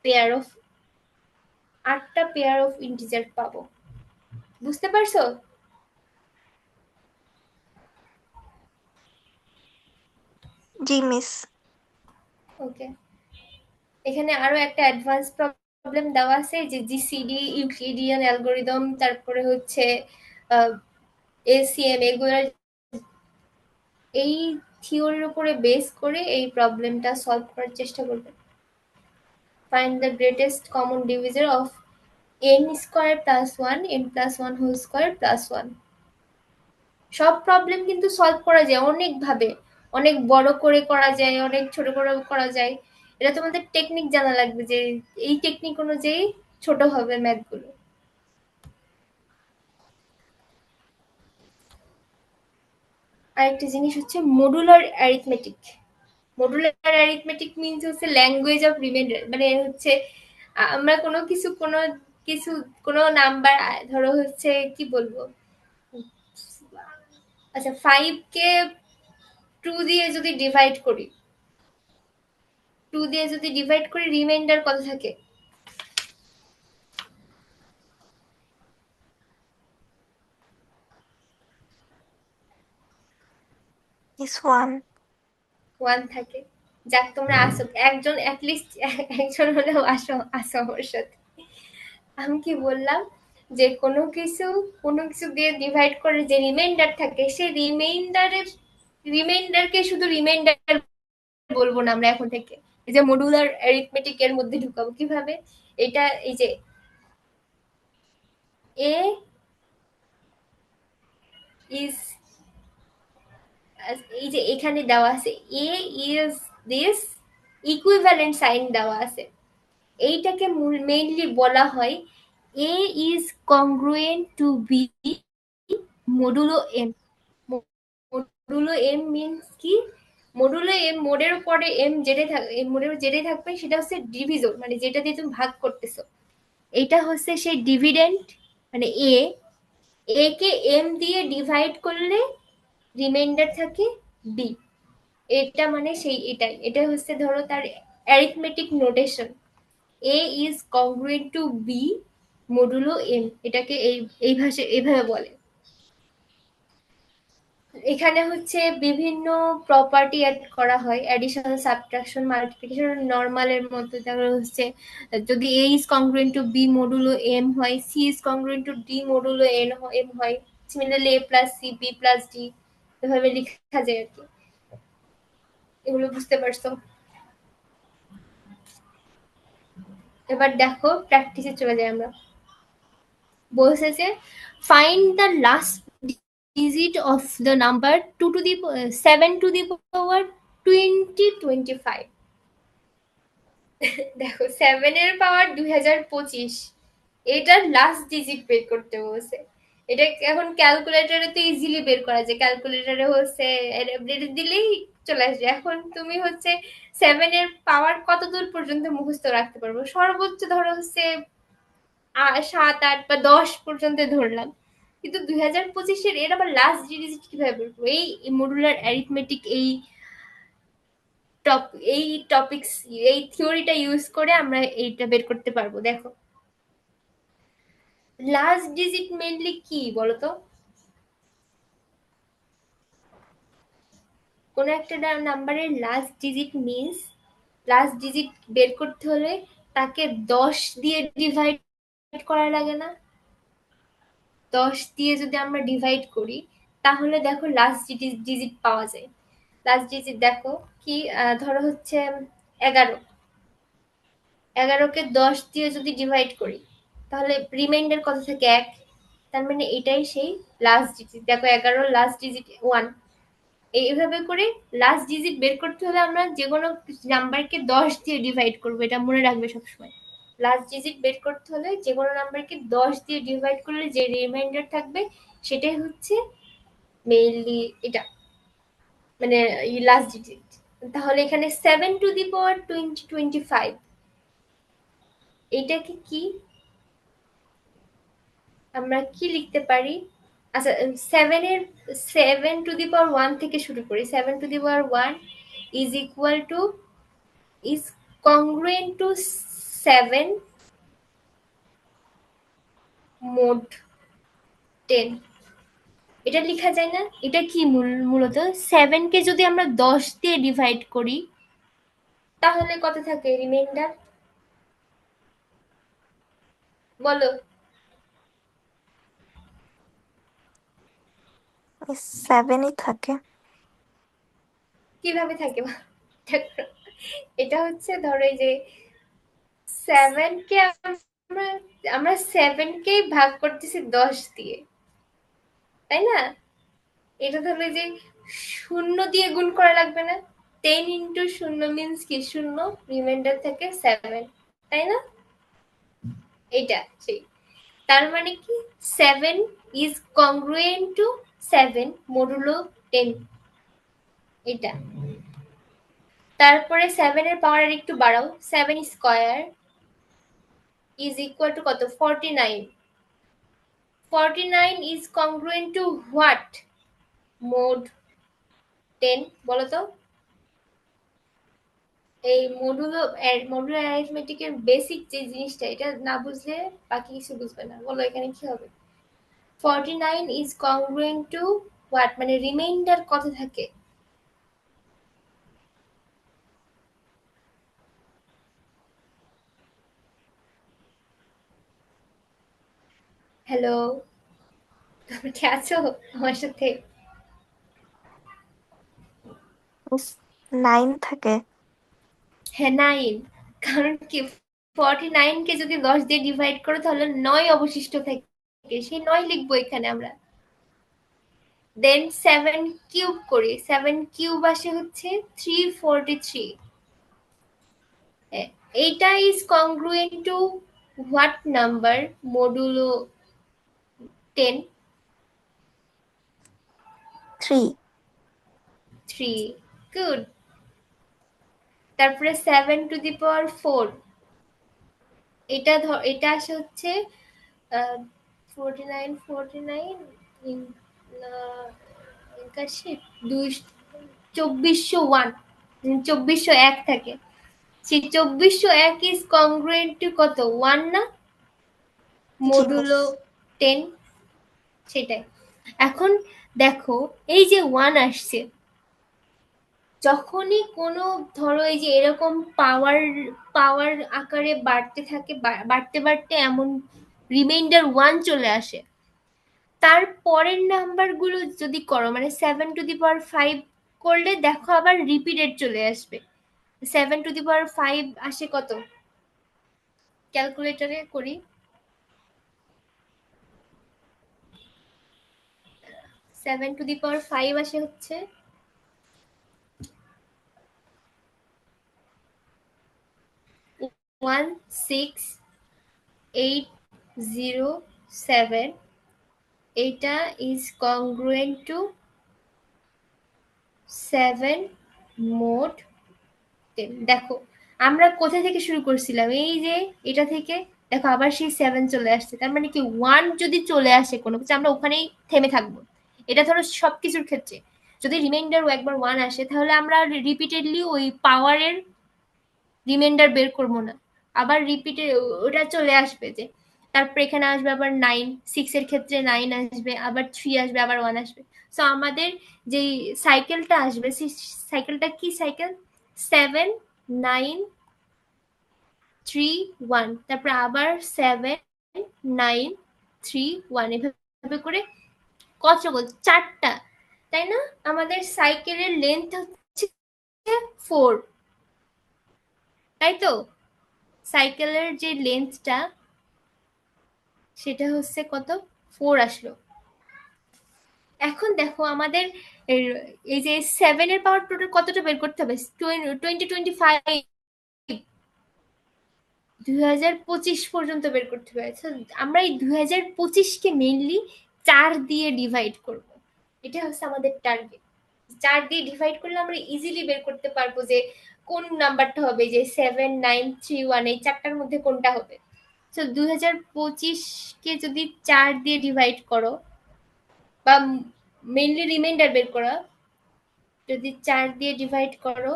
Speaker 1: পেয়ার অফ 8টা পেয়ার অফ ইন্টিজার পাবো। বুঝতে পারছো?
Speaker 2: জি মিস।
Speaker 1: ওকে, এখানে আরো একটা অ্যাডভান্স প্রবলেম দেওয়া আছে যে জিসিডি, ইউক্লিডিয়ান অ্যালগোরিদম, তারপরে হচ্ছে এসিএম, এগুলোর এই থিওরির উপরে বেস করে এই প্রবলেমটা সলভ করার চেষ্টা করবে। Find the greatest common divisor of n square plus 1 n plus 1 whole square plus 1। সব প্রবলেম কিন্তু সলভ করা যায় অনেক ভাবে, অনেক বড় করে করা যায়, অনেক ছোট করে করা যায়। এটা তোমাদের টেকনিক জানা লাগবে যে এই টেকনিক অনুযায়ী ছোট হবে ম্যাথগুলো। আরেকটা জিনিস হচ্ছে modular arithmetic. Modular arithmetic means হচ্ছে ল্যাঙ্গুয়েজ অফ রিমাইন্ডার, মানে হচ্ছে আমরা কোনো কিছু কোনো নাম্বার, ধরো হচ্ছে কি বলবো, আচ্ছা 5 কে 2 দিয়ে যদি ডিভাইড করি, 2 দিয়ে যদি ডিভাইড করি রিমাইন্ডার কত থাকে,
Speaker 2: মিস 1।
Speaker 1: 1 থাকে। যাক তোমরা আসো, একজন অ্যাটলিস্ট একজন হলেও আসো আসো আমার সাথে। আমি কি বললাম যে কোনো কিছু দিয়ে ডিভাইড করে যে রিমাইন্ডার থাকে, সেই রিমাইন্ডারকে শুধু রিমাইন্ডার বলবো না আমরা এখন থেকে। এই যে মডুলার অ্যারিথমেটিক এর মধ্যে ঢুকাবো কিভাবে, এটা এই যে a is এই যে এখানে দেওয়া আছে A is this, equivalent sign দেওয়া আছে, এইটাকে মেইনলি বলা হয় A is congruent to B modulo M. Modulo M means কি, মডুলো এম, মোডের উপরে এম যেটা থাকবে, মোডের যেটাই থাকবে সেটা হচ্ছে ডিভিজর, মানে যেটা দিয়ে তুমি ভাগ করতেছো, এটা হচ্ছে সেই ডিভিডেন্ট, মানে এ কে এম দিয়ে ডিভাইড করলে রিমাইন্ডার থাকে বি। এটা মানে সেই এটাই, এটা হচ্ছে ধরো তার arithmetic notation, A is congruent to B modulo M, এটাকে এই ভাষায় এইভাবে বলে। এখানে হচ্ছে বিভিন্ন প্রপার্টি অ্যাড করা হয়, অ্যাডিশন, সাবট্রাকশন, মাল্টিপ্লিকেশন, নরমালের মধ্যে তারপরে হচ্ছে যদি A is congruent to B modulo M হয়, C is congruent to D modulo M হয়, similarly A plus C, B plus D, এভাবে লেখা যায় আর কি। এগুলো বুঝতে পারছো? এবার দেখো প্র্যাকটিসে চলে যাই আমরা। বলছে যে find the last digit of the number 2 to the 7 to the power 2025। দেখো 7 এর পাওয়ার 2025, এটার লাস্ট ডিজিট বের করতে বলছে। এটা এখন ক্যালকুলেটরে তো ইজিলি বের করা যায়, ক্যালকুলেটরে হচ্ছে এটা দিলেই চলে আসবে। এখন তুমি হচ্ছে 7 এর পাওয়ার কত দূর পর্যন্ত মুখস্থ রাখতে পারবো, সর্বোচ্চ ধরো হচ্ছে 7, 8 বা 10 পর্যন্ত ধরলাম, কিন্তু 2025-এর এর আবার লাস্ট ডিজিট কিভাবে বের করবো? এই মডুলার অ্যারিথমেটিক এই টপিকস, এই থিওরিটা ইউজ করে আমরা এইটা বের করতে পারবো। দেখো লাস্ট ডিজিট মেইনলি কি বলতো? কোন একটা নাম্বারের last digit means, last digit বের করতে হলে তাকে 10 দিয়ে ডিভাইড করা লাগে না? 10 দিয়ে যদি আমরা ডিভাইড করি তাহলে দেখো লাস্ট ডিজিট পাওয়া যায়। লাস্ট ডিজিট দেখো কি, ধরো হচ্ছে 11, 11কে 10 দিয়ে যদি ডিভাইড করি তাহলে রিমাইন্ডার কত থাকে? 1। তার মানে এটাই সেই লাস্ট ডিজিট। দেখো 11 লাস্ট ডিজিট 1। এইভাবে করে লাস্ট ডিজিট বের করতে হলে আমরা যে কোনো নাম্বারকে 10 দিয়ে ডিভাইড করবো, এটা মনে রাখবে সবসময়। লাস্ট ডিজিট বের করতে হলে যে কোনো নাম্বারকে 10 দিয়ে ডিভাইড করলে যে রিমাইন্ডার থাকবে সেটাই হচ্ছে মেইনলি এটা, মানে লাস্ট ডিজিট। তাহলে এখানে 7 টু দি পাওয়ার 2025, এটাকে কি আমরা কি লিখতে পারি? আচ্ছা, 7 টু দি পাওয়ার 1 থেকে শুরু করি। 7 to the power 1 is equal to, is congruent to 7 mod 10। এটা লেখা যায় না? এটা কি মূলত 7 কে যদি আমরা 10 দিয়ে ডিভাইড করি তাহলে কত থাকে রিমাইন্ডার বলো?
Speaker 2: 7ই থাকে।
Speaker 1: কিভাবে থাকে? এটা হচ্ছে ধরো এই যে 7 কে আমরা আমরা 7 কেই ভাগ করতেছি 10 দিয়ে, তাই না? এটা ধরো যে শূন্য দিয়ে গুণ করা লাগবে না? 10 ইন্টু শূন্য মিনস কি? শূন্য, রিমাইন্ডার থাকে 7, তাই না? এটা সেই, তার মানে কি 7 ইজ কংগ্রুয়েন্ট টু 7 মডুলো 10, এটা। তারপরে 7 এর পাওয়ার আর একটু বাড়াও, 7 স্কয়ার ইজ ইকুয়াল টু কত? 49। 49 is congruent to what? Mod 10, বলো তো? এই মডুলার অ্যারিথমেটিকের বেসিক যে জিনিসটা, এটা না বুঝলে বাকি কিছু বুঝবে না। বলো এখানে কি হবে? 49 is congruent to what, মানে রিমাইন্ডার কত থাকে? হ্যালো, তোমরা কি আছো আমার সাথে?
Speaker 2: মিস 9 থাকে।
Speaker 1: হ্যাঁ 9, কারণ কি 49 কে যদি 10 দিয়ে ডিভাইড করো তাহলে 9 অবশিষ্ট থাকে, সেই 9 লিখবো এখানে আমরা। দেন 7 কিউব করি, 7 কিউব আসে হচ্ছে 343। এইটা is congruent to what number modulo 10?
Speaker 2: 3,
Speaker 1: 3। Good. তারপরে 7 টু দি পাওয়ার 4, এটা আসে হচ্ছে 49, 49 একাশি, 2401, 2401 থাকে। সেই 2401 ইজ কংগ্রুয়েন্ট টু কত, 1 না?
Speaker 2: জি মিস।
Speaker 1: মডুলো 10, সেটাই। এখন দেখো এই যে 1 আসছে, যখনই কোনো ধরো এই যে এরকম পাওয়ার পাওয়ার আকারে বাড়তে থাকে, বাড়তে বাড়তে এমন রিমাইন্ডার 1 চলে আসে, তার পরের নাম্বার গুলো যদি করো, মানে 7 টু দি পাওয়ার 5 করলে দেখো আবার রিপিটেড চলে আসবে। 7 টু দি পাওয়ার 5 আসে কত, ক্যালকুলেটরে করি। 7 টু দি পাওয়ার 5 আসে হচ্ছে 16807। এটা ইজ কংগ্রুয়েন্ট টু 7 মোড 10। দেখো আমরা কোথা থেকে শুরু করছিলাম, এই যে এটা থেকে। দেখো আবার সেই 7 চলে আসছে, তার মানে কি 1 যদি চলে আসে কোনো কিছু, আমরা ওখানেই থেমে থাকবো। এটা ধরো সবকিছুর ক্ষেত্রে যদি রিমাইন্ডার একবার 1 আসে, তাহলে আমরা রিপিটেডলি ওই পাওয়ারের রিমাইন্ডার বের করবো না, আবার রিপিটে ওটা চলে আসবে যে। তারপর এখানে আসবে আবার 9, 6 এর ক্ষেত্রে 9 আসবে, আবার 3 আসবে, আবার 1 আসবে। সো আমাদের যে সাইকেলটা আসবে, সেই সাইকেলটা কি সাইকেল, 7, 9, 3, 1, তারপর আবার 7, 9, 3, 1, এভাবে করে কতগুলো, 4টা, তাই না? আমাদের সাইকেলের লেন্থ হচ্ছে 4, তাই তো? সাইকেলের যে লেন্থটা সেটা হচ্ছে কত, 4 আসলো। এখন দেখো আমাদের এই যে 7 এর পাওয়ার টোটাল কতটা বের করতে হবে, 2025, 2025 পর্যন্ত বের করতে হবে। আমরা এই 2025কে মেইনলি 4 দিয়ে ডিভাইড করব, এটা হচ্ছে আমাদের টার্গেট। 4 দিয়ে ডিভাইড করলে আমরা ইজিলি বের করতে পারবো যে কোন নাম্বারটা হবে, যে 7, 9, 3, 1 এই 4টার মধ্যে কোনটা হবে। তো 2025কে যদি 4 দিয়ে ডিভাইড করো, বা মেইনলি রিমাইন্ডার বের করা, যদি 4 দিয়ে ডিভাইড করো,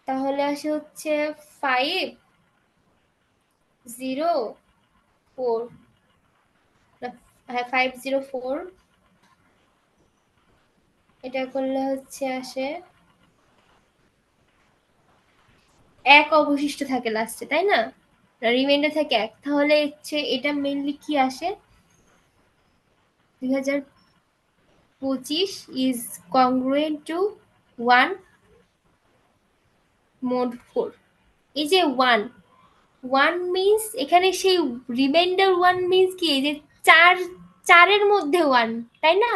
Speaker 1: তাহলে আসে হচ্ছে 504। হ্যাঁ 504, এটা করলে হচ্ছে আসে 1 অবশিষ্ট থাকে লাস্টে, তাই না? রিমাইন্ডার থাকে 1, তাহলে হচ্ছে এটা মেইনলি কি আসে, 2025 ইজ কংগ্রুয়েন্ট টু 1 মোড 4। এই যে 1 মিন্স এখানে সেই রিমাইন্ডার 1 মিন্স কি, এই যে 4, 4 এর মধ্যে 1, তাই না?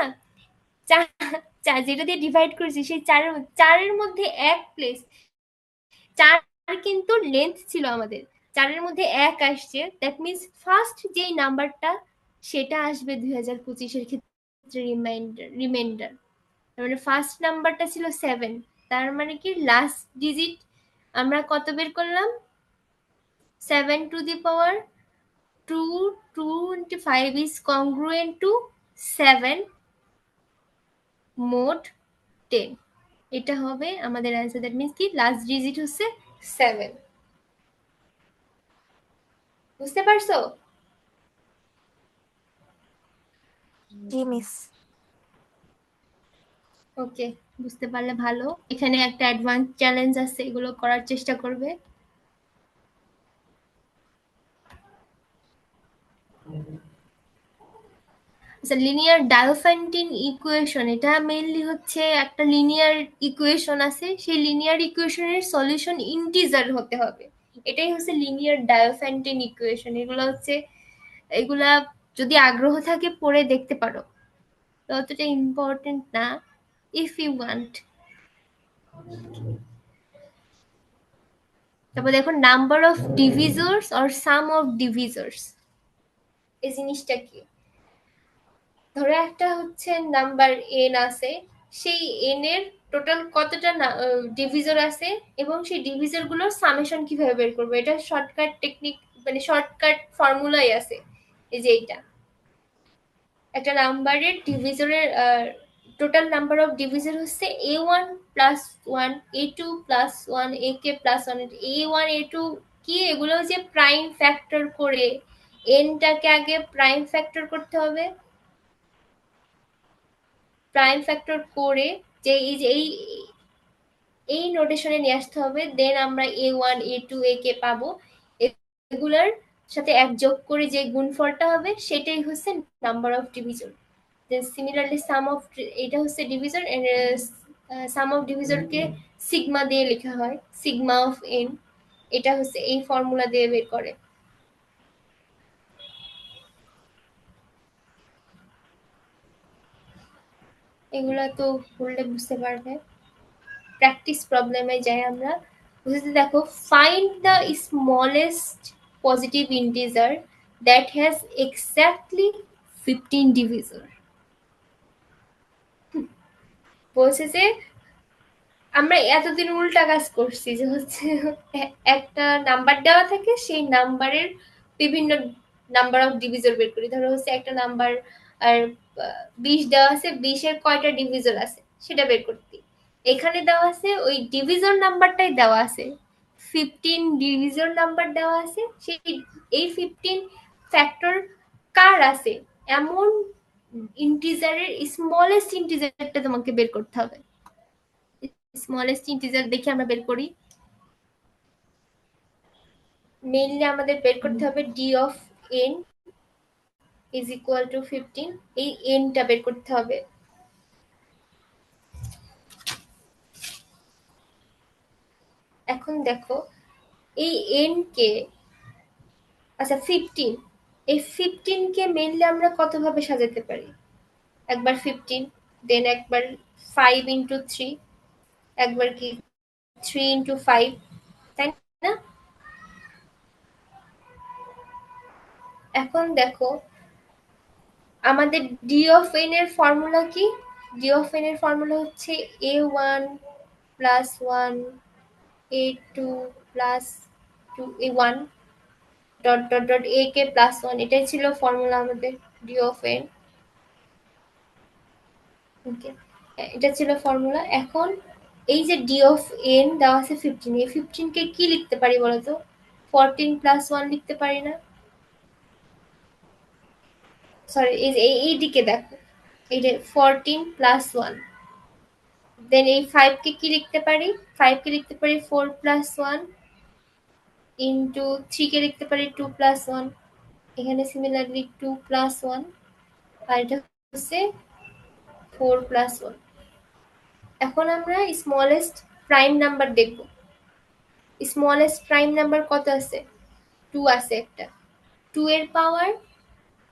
Speaker 1: 4 যেটা দিয়ে ডিভাইড করেছি সেই 4 এর মধ্যে 1 প্লেস, 4 কিন্তু লেন্থ ছিল আমাদের, 4 এর মধ্যে 1 আসছে, দ্যাট মিন্স ফার্স্ট যেই নাম্বারটা সেটা আসবে 2025-এর ক্ষেত্রে রিমাইন্ডার। মানে ফার্স্ট নাম্বারটা ছিল 7, তার মানে কি লাস্ট ডিজিট আমরা কত বের করলাম, 7 to the power 225 is congruent to 7 mod 10। এটা হবে আমাদের অ্যান্সার, দ্যাট মিন্স কি লাস্ট ডিজিট হচ্ছে 7। বুঝতে পারছো?
Speaker 2: জি মিস।
Speaker 1: ওকে, বুঝতে পারলে ভালো। এখানে একটা অ্যাডভান্স চ্যালেঞ্জ আছে, এগুলো করার চেষ্টা করবে। আচ্ছা, লিনিয়ার ডায়োফ্যান্টিন ইকুয়েশন, এটা মেইনলি হচ্ছে একটা লিনিয়ার ইকুয়েশন আছে, সেই লিনিয়ার ইকুয়েশনের সলিউশন ইন্টিজার হতে হবে। এটাই হচ্ছে লিনিয়ার ডায়োফ্যান্টেন ইকুয়েশন। এগুলা যদি আগ্রহ থাকে পড়ে দেখতে পারো, অতটা ইম্পর্টেন্ট না ইফ ইউ ওয়ান্ট। তারপর দেখো number of divisors or sum of divisors, এই জিনিসটা কি? ধরো একটা হচ্ছে নাম্বার এন আছে, সেই এন এর টোটাল কতটা ডিভিজর আছে এবং সেই ডিভিজর গুলোর সামেশন কিভাবে বের করবো, এটা শর্টকাট টেকনিক, মানে শর্টকাট ফর্মুলাই আছে। এই যে এইটা একটা নাম্বারের ডিভিজরের টোটাল নাম্বার অফ ডিভিজর হচ্ছে a1 + 1, a2 + 1, ak + 1। a1 a2 কি, এগুলো যে প্রাইম ফ্যাক্টর করে, এনটাকে আগে প্রাইম ফ্যাক্টর করতে হবে, প্রাইম ফ্যাক্টর করে যে এই নোটেশনে নিয়ে আসতে হবে, দেন আমরা a1 a2 ak পাবো। এগুলার সাথে এক যোগ করে যে গুণফলটা হবে সেটাই হচ্ছে number of division. Similarly some of, এটা হচ্ছে ডিভিজন, সাম অফ ডিভিজনকে সিগমা দিয়ে লেখা হয়, সিগমা অফ এন। এটা হচ্ছে এই ফর্মুলা দিয়ে বের করে। এগুলা তো পড়লে বুঝতে পারবে। প্র্যাকটিস প্রবলেমে যাই আমরা। বুঝতে দেখো, find the smallest positive integer that has exactly 15 divisor. বলছে যে আমরা এতদিন উল্টা কাজ করছি, যে হচ্ছে একটা নাম্বার দেওয়া থাকে, সেই নাম্বারের বিভিন্ন নাম্বার অফ ডিভিজর বের করি। ধরো হচ্ছে একটা নাম্বার আর 20 দেওয়া আছে, 20-এর কয়টা ডিভিজর আছে সেটা বের করতে। এখানে দেওয়া আছে ওই ডিভিজর নাম্বারটাই দেওয়া আছে, 15 ডিভিজর নাম্বার দেওয়া আছে, সেই এই 15 ফ্যাক্টর কার আছে এমন ইন্টিজারের স্মলেস্ট ইন্টিজারটা তোমাকে বের করতে হবে। স্মলেস্ট ইন্টিজার দেখে আমরা বের করি। মেইনলি আমাদের বের করতে হবে d of n is equal to 15। এই nটা বের করতে হবে। এখন দেখো এই n কে, আচ্ছা 15, এই 15 কে মেইনলি আমরা কত ভাবে সাজাতে পারি? একবার 15, দেন একবার 5 ইন্টু 3, একবার কি 3 ইন্টু 5, তাই না? এখন দেখো আমাদের ডি অফ এন এর ফর্মুলা কি? ডি অফ এন এর ফর্মুলা হচ্ছে a1 + 1, a2 + 2, a1 dot dot dot ak + 1। এটাই ছিল ফর্মুলা আমাদের ডি অফ এন। ওকে, এটা ছিল ফর্মুলা। এখন এই যে ডি অফ এন দেওয়া আছে 15, এই 15 কে কি লিখতে পারি বলতো? 14 + 1 লিখতে পারি না? সরি, এই দিকে দেখো, এই যে 14 + 1, দেন এই 5 কে কি লিখতে পারি? 5 কে লিখতে পারি 4 + 1 ইন্টু 3 কে লিখতে পারি 2 + 1। এখানে সিমিলারলি 2 + 1, আর এটা হচ্ছে 4 + 1। এখন আমরা স্মলেস্ট প্রাইম নাম্বার দেখব। স্মলেস্ট প্রাইম নাম্বার কত আছে? 2 আছে একটা। 2 এর পাওয়ার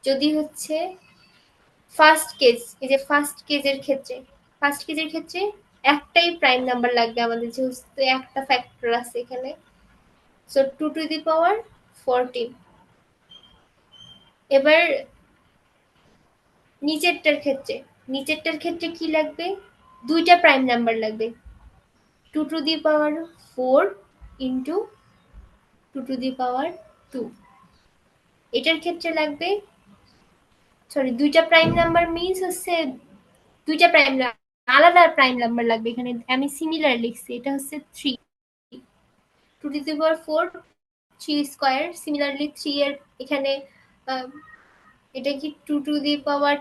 Speaker 1: যদি হচ্ছে ফার্স্ট কেস, এই যে ফার্স্ট কেজের ক্ষেত্রে একটাই প্রাইম নাম্বার লাগবে আমাদের, যেহেতু একটা ফ্যাক্টর আছে এখানে। সো 2 টু দি পাওয়ার 14। এবার নিচেরটার ক্ষেত্রে কি লাগবে? দুইটা প্রাইম নাম্বার লাগবে, 2 to the power 4 into 2 to the power 2। এটার ক্ষেত্রে লাগবে, সরি, দুইটা প্রাইম নাম্বার মিনস হচ্ছে দুইটা প্রাইম আলাদা প্রাইম নাম্বার লাগবে। এখানে আমি সিমিলার লিখছি, এটা হচ্ছে 3, 2 to the power 4, 3 square. Similarly 3 এর এখানে এটা কি 2 টু দি পাওয়ার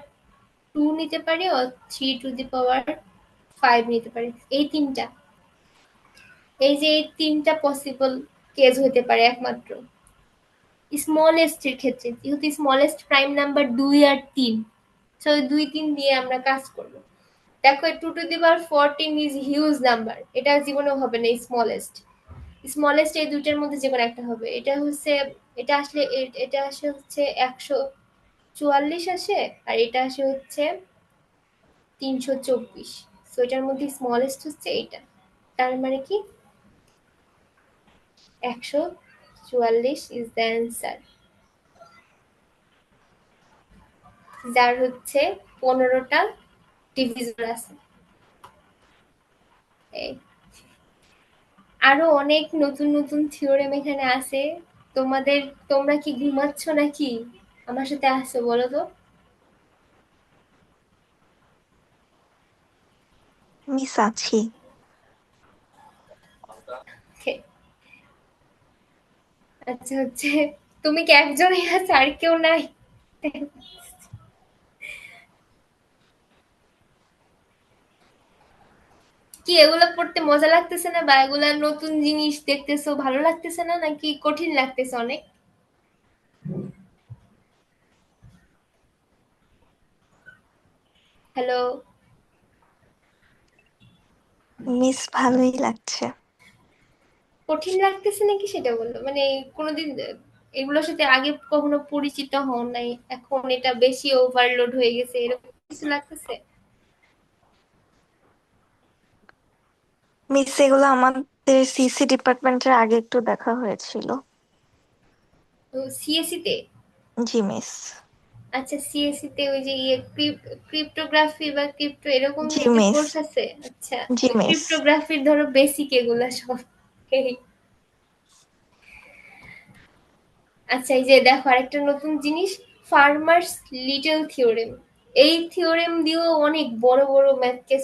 Speaker 1: 2 নিতে পারি, ও 3 টু দি পাওয়ার 5 নিতে পারি। এই তিনটা পসিবল কেস হতে পারে একমাত্র স্মলেস্ট এর ক্ষেত্রে, যেহেতু স্মলেস্ট প্রাইম নাম্বার 2 আর 3, সো 2 3 দিয়ে আমরা কাজ করব। দেখো 2 to the power 14 is huge number, এটা জীবনেও হবে না স্মলেস্ট। স্মলেস্ট এই দুইটার মধ্যে যে কোনো একটা হবে। এটা আসলে এটা আসে হচ্ছে 144 আসে, আর এটা আসে হচ্ছে 324। সো এটার মধ্যে স্মলেস্ট হচ্ছে এইটা। তার মানে কি 144 ইজ দ্য অ্যান্সার, যার হচ্ছে 15টা ডিভিজর আছে। এই আরো অনেক নতুন নতুন থিওরেম এখানে আছে। তোমরা কি ঘুমাচ্ছ নাকি? আমার সাথে আসো, বলো তো।
Speaker 2: মিস আছি।
Speaker 1: Okay, আচ্ছা হচ্ছে তুমি কি একজনই আছো, আর কেউ নাই? কি এগুলো পড়তে মজা লাগতেছে না, বা এগুলা নতুন জিনিস দেখতেছো ভালো লাগতেছে না, নাকি কঠিন লাগতেছে অনেক? হ্যালো?
Speaker 2: মিস ভালোই লাগছে।
Speaker 1: কঠিন লাগতেছে নাকি সেটা বললো, মানে কোনোদিন এগুলোর সাথে আগে কখনো পরিচিত হও নাই, এখন এটা বেশি ওভারলোড হয়ে গেছে, এরকম কিছু লাগতেছে?
Speaker 2: মিস এগুলো আমাদের সিসি ডিপার্টমেন্টের আগে একটু দেখা হয়েছিল।
Speaker 1: তো সিএসসি তে?
Speaker 2: জি মিস।
Speaker 1: আচ্ছা, সিএসসি তে ওই যে ক্রিপ্টোগ্রাফি বা ক্রিপ্টো এরকম
Speaker 2: জি
Speaker 1: একটা
Speaker 2: মিস।
Speaker 1: কোর্স আছে? আচ্ছা,
Speaker 2: জি
Speaker 1: ওই
Speaker 2: মিস।
Speaker 1: ক্রিপ্টোগ্রাফির ধরো বেসিক এগুলা সব। এই। আচ্ছা, এই যে দেখো আরেকটা নতুন জিনিস, ফার্মার্স লিটল থিওরেম। এই থিওরেম দিয়েও অনেক বড় বড় ম্যাথকে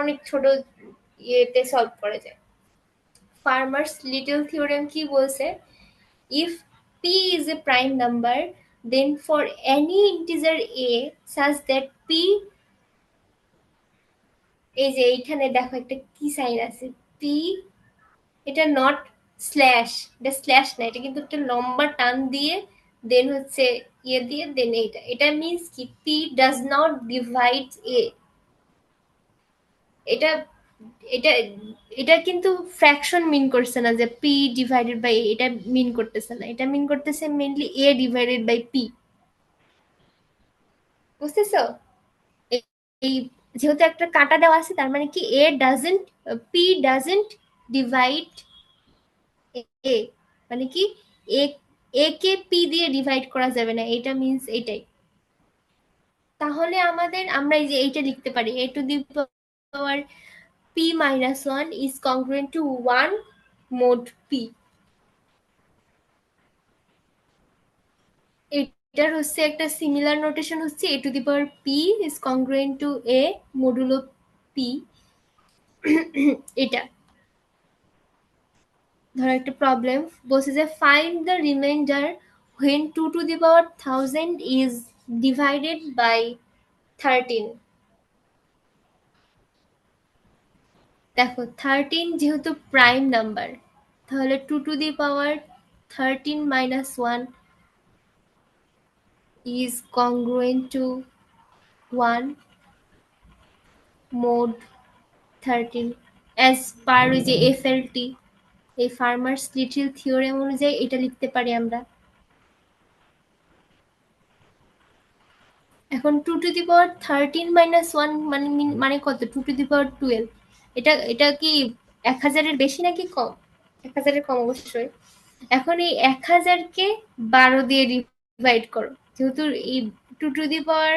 Speaker 1: অনেক ছোট ইয়েতে সলভ করা যায়। ফার্মার্স লিটল থিওরেম কি বলছে? If p is a prime number, then for any integer a such that p, এই যে এইখানে দেখো একটা কি সাইন আছে, পি, এটা নট স্ল্যাশ, এটা স্ল্যাশ না, এটা কিন্তু একটা লম্বা টান দিয়ে দেন হচ্ছে ইয়ে দিয়ে দেন এটা মিন্স কি পি ডাজ নট ডিভাইড এ। এটা এটা এটা কিন্তু ফ্র্যাকশন মিন করছে না, যে পি ডিভাইডেড বাই এ, এটা মিন করতেছে না, এটা মিন করতেছে mainly A divided by P. বুঝতেছো? এই এই যেহেতু একটা কাটা দেওয়া আছে, তার মানে কি এ ডাজেন্ট, পি ডাজেন্ট ডিভাইড এ, মানে কি এ, এ কে পি দিয়ে ডিভাইড করা যাবে না, এটা মিন্স এটাই। তাহলে আমরা এই যে এইটা লিখতে পারি, A to the power P minus one is congruent to one mod P. এটার হচ্ছে একটা সিমিলার নোটেশন হচ্ছে A to the power P is congruent to A modulo P. এটা ধরো একটা প্রবলেম বলছে যে find the remainder when 2 to the power 1000 is divided by 13। দেখো 13 যেহেতু প্রাইম নাম্বার, তাহলে 2 to the power 13 minus 1 is congruent to 1 mod 13 as per ওই যে এফএলটি, এই ফার্মার্স লিটল থিওরেম অনুযায়ী এটা লিখতে পারি আমরা। এখন 2 to the power 13 minus 1 মানে মানে কত? 2 to the power 12। এটা কি 1000-এর বেশি নাকি কম? 1000-এর কম অবশ্যই। এখন এই 1000-কে 12 দিয়ে ডিভাইড করো, যেহেতু এই 2 to the power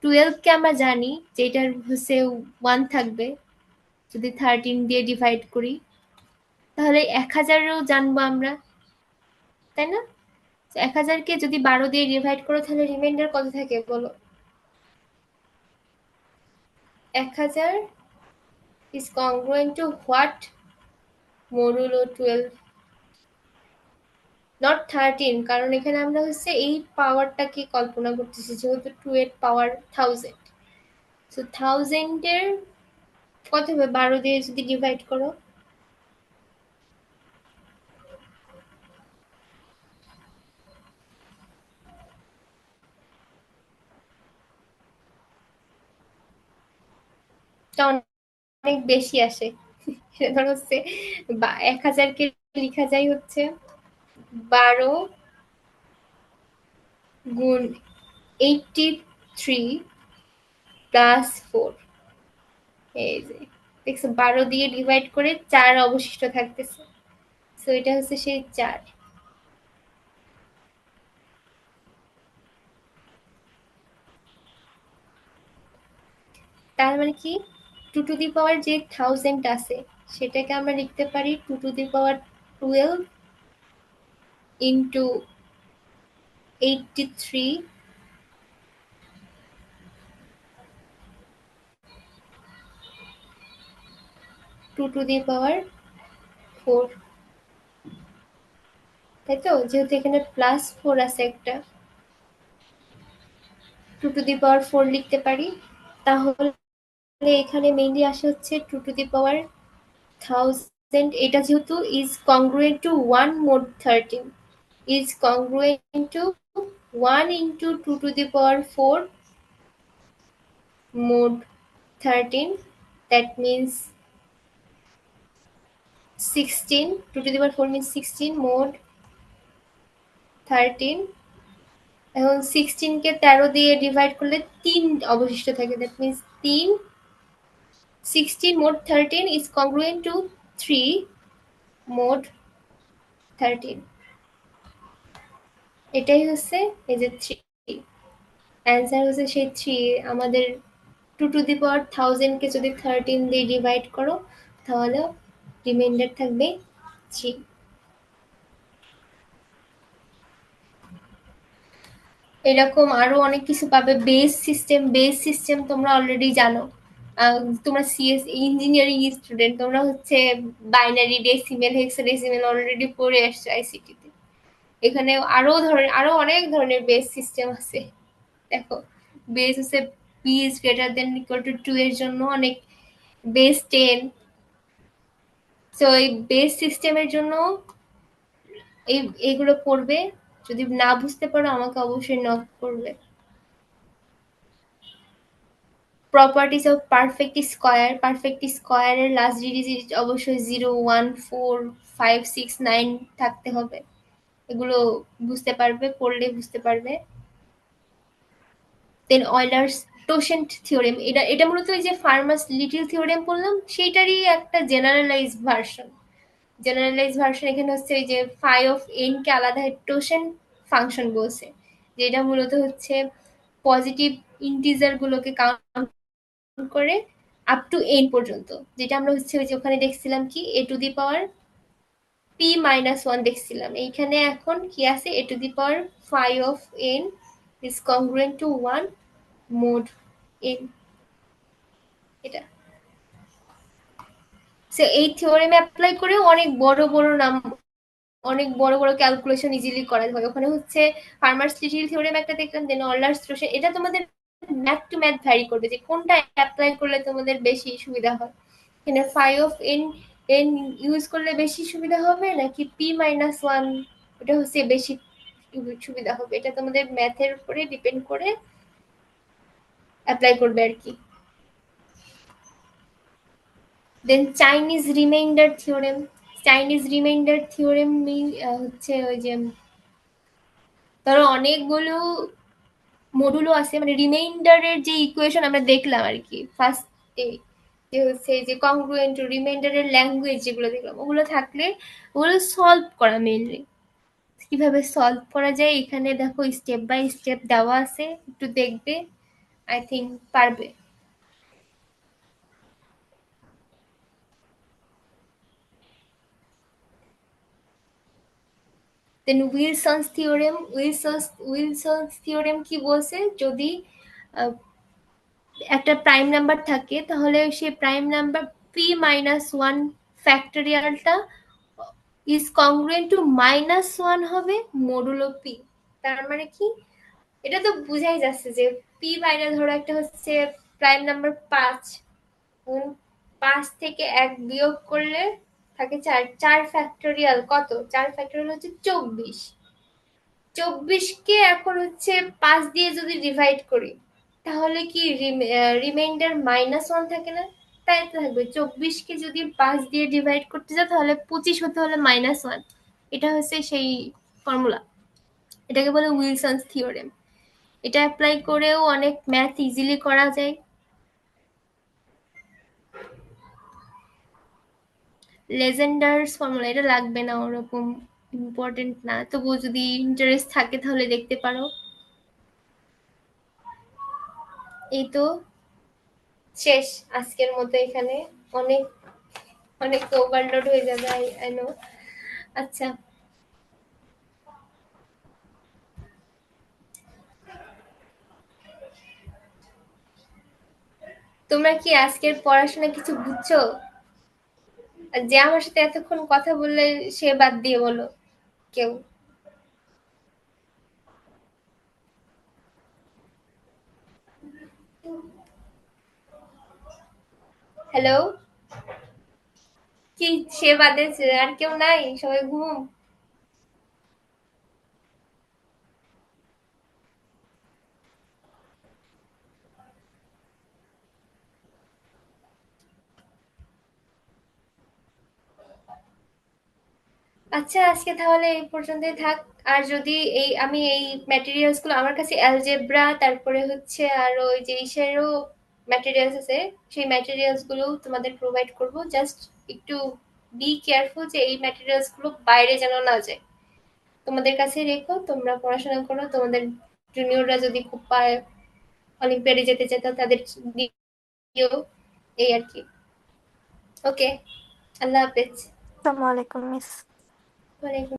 Speaker 1: 12-কে আমরা জানি যে এটার হচ্ছে 1 থাকবে যদি 13 দিয়ে ডিভাইড করি, তাহলে 1000-ও জানবো আমরা, তাই না? 1000-কে যদি 12 দিয়ে ডিভাইড করো তাহলে রিমাইন্ডার কত থাকে বলো? 1000 is congruent to what modulo 12, not 13, কারণ এখানে আমরা হচ্ছে এই পাওয়ারটাকে কল্পনা করতেছি, যেহেতু 2 এর পাওয়ার 1000। সো 1000-এর কত হবে 12 দিয়ে যদি ডিভাইড করো? এটা অনেক বেশি আসে। ধরো হচ্ছে 1000-কে লেখা যায় হচ্ছে 12 গুণ 83 প্লাস 4। এই যে দেখছো 12 দিয়ে ডিভাইড করে 4 অবশিষ্ট থাকতেছে, সো এটা হচ্ছে সেই 4। তার মানে কি 2 টু দি পাওয়ার যে 1000 আছে সেটাকে আমরা লিখতে পারি 2 to the power 12 into 83 2 to the power 4, তাই তো? যেহেতু এখানে প্লাস 4 আছে একটা, 2 টু দি পাওয়ার 4 লিখতে পারি। তাহলে এখানে মেইনলি আসে হচ্ছে 2 টু দি পাওয়ার 1000, এটা যেহেতু is congruent to 1 mod 13, is congruent to 1 into 2 to the power 4 mod 13, that means 16, 2 to the power 4 means 16 mod 13। এখন 16 কে 13 দিয়ে ডিভাইড করলে 3 অবশিষ্ট থাকে, that means 3, 16 mod 13 is congruent to 3 mod 13, এটাই হচ্ছে এই যে 3। অ্যান্সার হচ্ছে সেই 3। আমাদের 2 টু দি পাওয়ার 1000 কে যদি 13 দিয়ে ডিভাইড করো তাহলে রিমাইন্ডার থাকবে 3। এরকম আরো অনেক কিছু পাবে। বেস সিস্টেম তোমরা অলরেডি জানো। তোমরা সিএস ইঞ্জিনিয়ারিং স্টুডেন্ট, তোমরা হচ্ছে বাইনারি, ডেসিমেল, হেক্সাডেসিমেল অলরেডি পড়ে আসছো আইসিটিতে। এখানে আরো অনেক ধরনের বেস সিস্টেম আছে। দেখো বেস হচ্ছে B is greater than equal to 2 এর জন্য অনেক, বেস 10। সো এই বেস সিস্টেমের জন্য এইগুলো পড়বে। যদি না বুঝতে পারো আমাকে অবশ্যই নক করবে। প্রপার্টিস অফ পারফেক্ট স্কয়ারের লাস্ট ডিজিট অবশ্যই 0, 1, 4, 5, 6, 9 থাকতে হবে। এগুলো বুঝতে পারবে, পড়লে বুঝতে পারবে। দেন অয়লার্স টোসেন্ট থিওরেম, এটা মূলত এই যে ফার্মাস লিটল থিওরেম বললাম সেইটারই একটা জেনারেলাইজ ভার্সন। এখানে হচ্ছে ওই যে ফাই অফ এন কে আলাদা টোসেন ফাংশন বলছে, যেটা মূলত হচ্ছে পজিটিভ ইন্টিজার গুলোকে কাউন্ট করে আপ টু এন পর্যন্ত, যেটা আমরা হচ্ছে ওই যে ওখানে দেখছিলাম কি A to the power P minus one দেখছিলাম। এইখানে এখন কি আছে A to the power phi of N is congruent to one mod N, এটা। সো এই থিওরেম অ্যাপ্লাই করে অনেক বড় বড় ক্যালকুলেশন ইজিলি করা হয়। ওখানে হচ্ছে ফার্মার্স লিটল থিওরেম একটা দেখলাম, দেন অয়লার্স টোসেন। এটা তোমাদের ম্যাথ টু ম্যাথ ভ্যারি করবে যে কোনটা অ্যাপ্লাই করলে তোমাদের বেশি সুবিধা হয়। এখানে phi of n n use করলে বেশি সুবিধা হবে নাকি পি মাইনাস ওয়ান, ওটা হচ্ছে বেশি সুবিধা হবে। এটা তোমাদের ম্যাথের উপরে ডিপেন্ড করে অ্যাপ্লাই করবে আর কি। দেন চাইনিজ রিমাইন্ডার থিওরেম হচ্ছে ওই যে ধরো অনেকগুলো মডুলো আছে, মানে রিমাইন্ডারের যে ইকুয়েশন আমরা দেখলাম আর কি ফার্স্টে, যে হচ্ছে যে কংগ্রুয়েন্ট রিমাইন্ডারের ল্যাঙ্গুয়েজ যেগুলো দেখলাম ওগুলো থাকলে ওগুলো সলভ করা মেইনলি। কিভাবে সলভ করা যায় এখানে দেখো স্টেপ বাই স্টেপ দেওয়া আছে, একটু দেখবে, আই থিঙ্ক পারবে। দেন উইলসনস থিওরেম কি বলছে, যদি একটা প্রাইম নাম্বার থাকে তাহলে সেই prime number P minus one ফ্যাক্টোরিয়ালটা is congruent to minus one হবে মডুলো পি। তার মানে কি, এটা তো বুঝাই যাচ্ছে যে পি মাইনাস, ধরো একটা হচ্ছে প্রাইম নাম্বার 5, 5 থেকে 1 বিয়োগ করলে থাকে 4, 4 ফ্যাক্টোরিয়াল কত, 4 ফ্যাক্টোরিয়াল হচ্ছে 24। 24 কে এখন হচ্ছে 5 দিয়ে যদি ডিভাইড করি তাহলে কি রিমাইন্ডার মাইনাস ওয়ান থাকে না? তাই তো থাকবে। 24 কে যদি 5 দিয়ে ডিভাইড করতে যাও তাহলে 25 হতে হলে -1। এটা হচ্ছে সেই ফর্মুলা। এটাকে বলে উইলসনস থিওরেম। এটা অ্যাপ্লাই করেও অনেক ম্যাথ ইজিলি করা যায়। লেজেন্ডার্স ফর্মুলা এটা লাগবে না, ওরকম ইম্পর্টেন্ট না, তবুও যদি ইন্টারেস্ট থাকে তাহলে দেখতে পারো। এই তো শেষ আজকের মতো এখানে। অনেক অনেক ওভারলোড হয়ে যাবে, আই নো। আচ্ছা, তোমরা কি আজকের পড়াশোনা কিছু বুঝছো? আর যে আমার সাথে এতক্ষণ কথা বললে সে বাদ দিয়ে বলো কেউ। হ্যালো, কি সে বাদে আর কেউ নাই? সবাই ঘুম? আচ্ছা, আজকে তাহলে এই পর্যন্তই থাক। আর যদি আমি এই ম্যাটেরিয়ালস গুলো আমার কাছে অ্যালজেব্রা, তারপরে হচ্ছে আর ওই যে ইসেরও ম্যাটেরিয়ালস আছে, সেই ম্যাটেরিয়ালস গুলো তোমাদের প্রোভাইড করব। জাস্ট একটু বি কেয়ারফুল যে এই ম্যাটেরিয়ালস গুলো বাইরে যেন না যায়। তোমাদের কাছে রেখো, তোমরা পড়াশোনা করো। তোমাদের জুনিয়ররা যদি খুব পায় অলিম্পিয়াডে যেতে চায় তো তাদের দিও, এই আর কি। ওকে, আল্লাহ হাফেজ।
Speaker 2: আসসালামু আলাইকুম মিস।
Speaker 1: ওয়ালাইকুম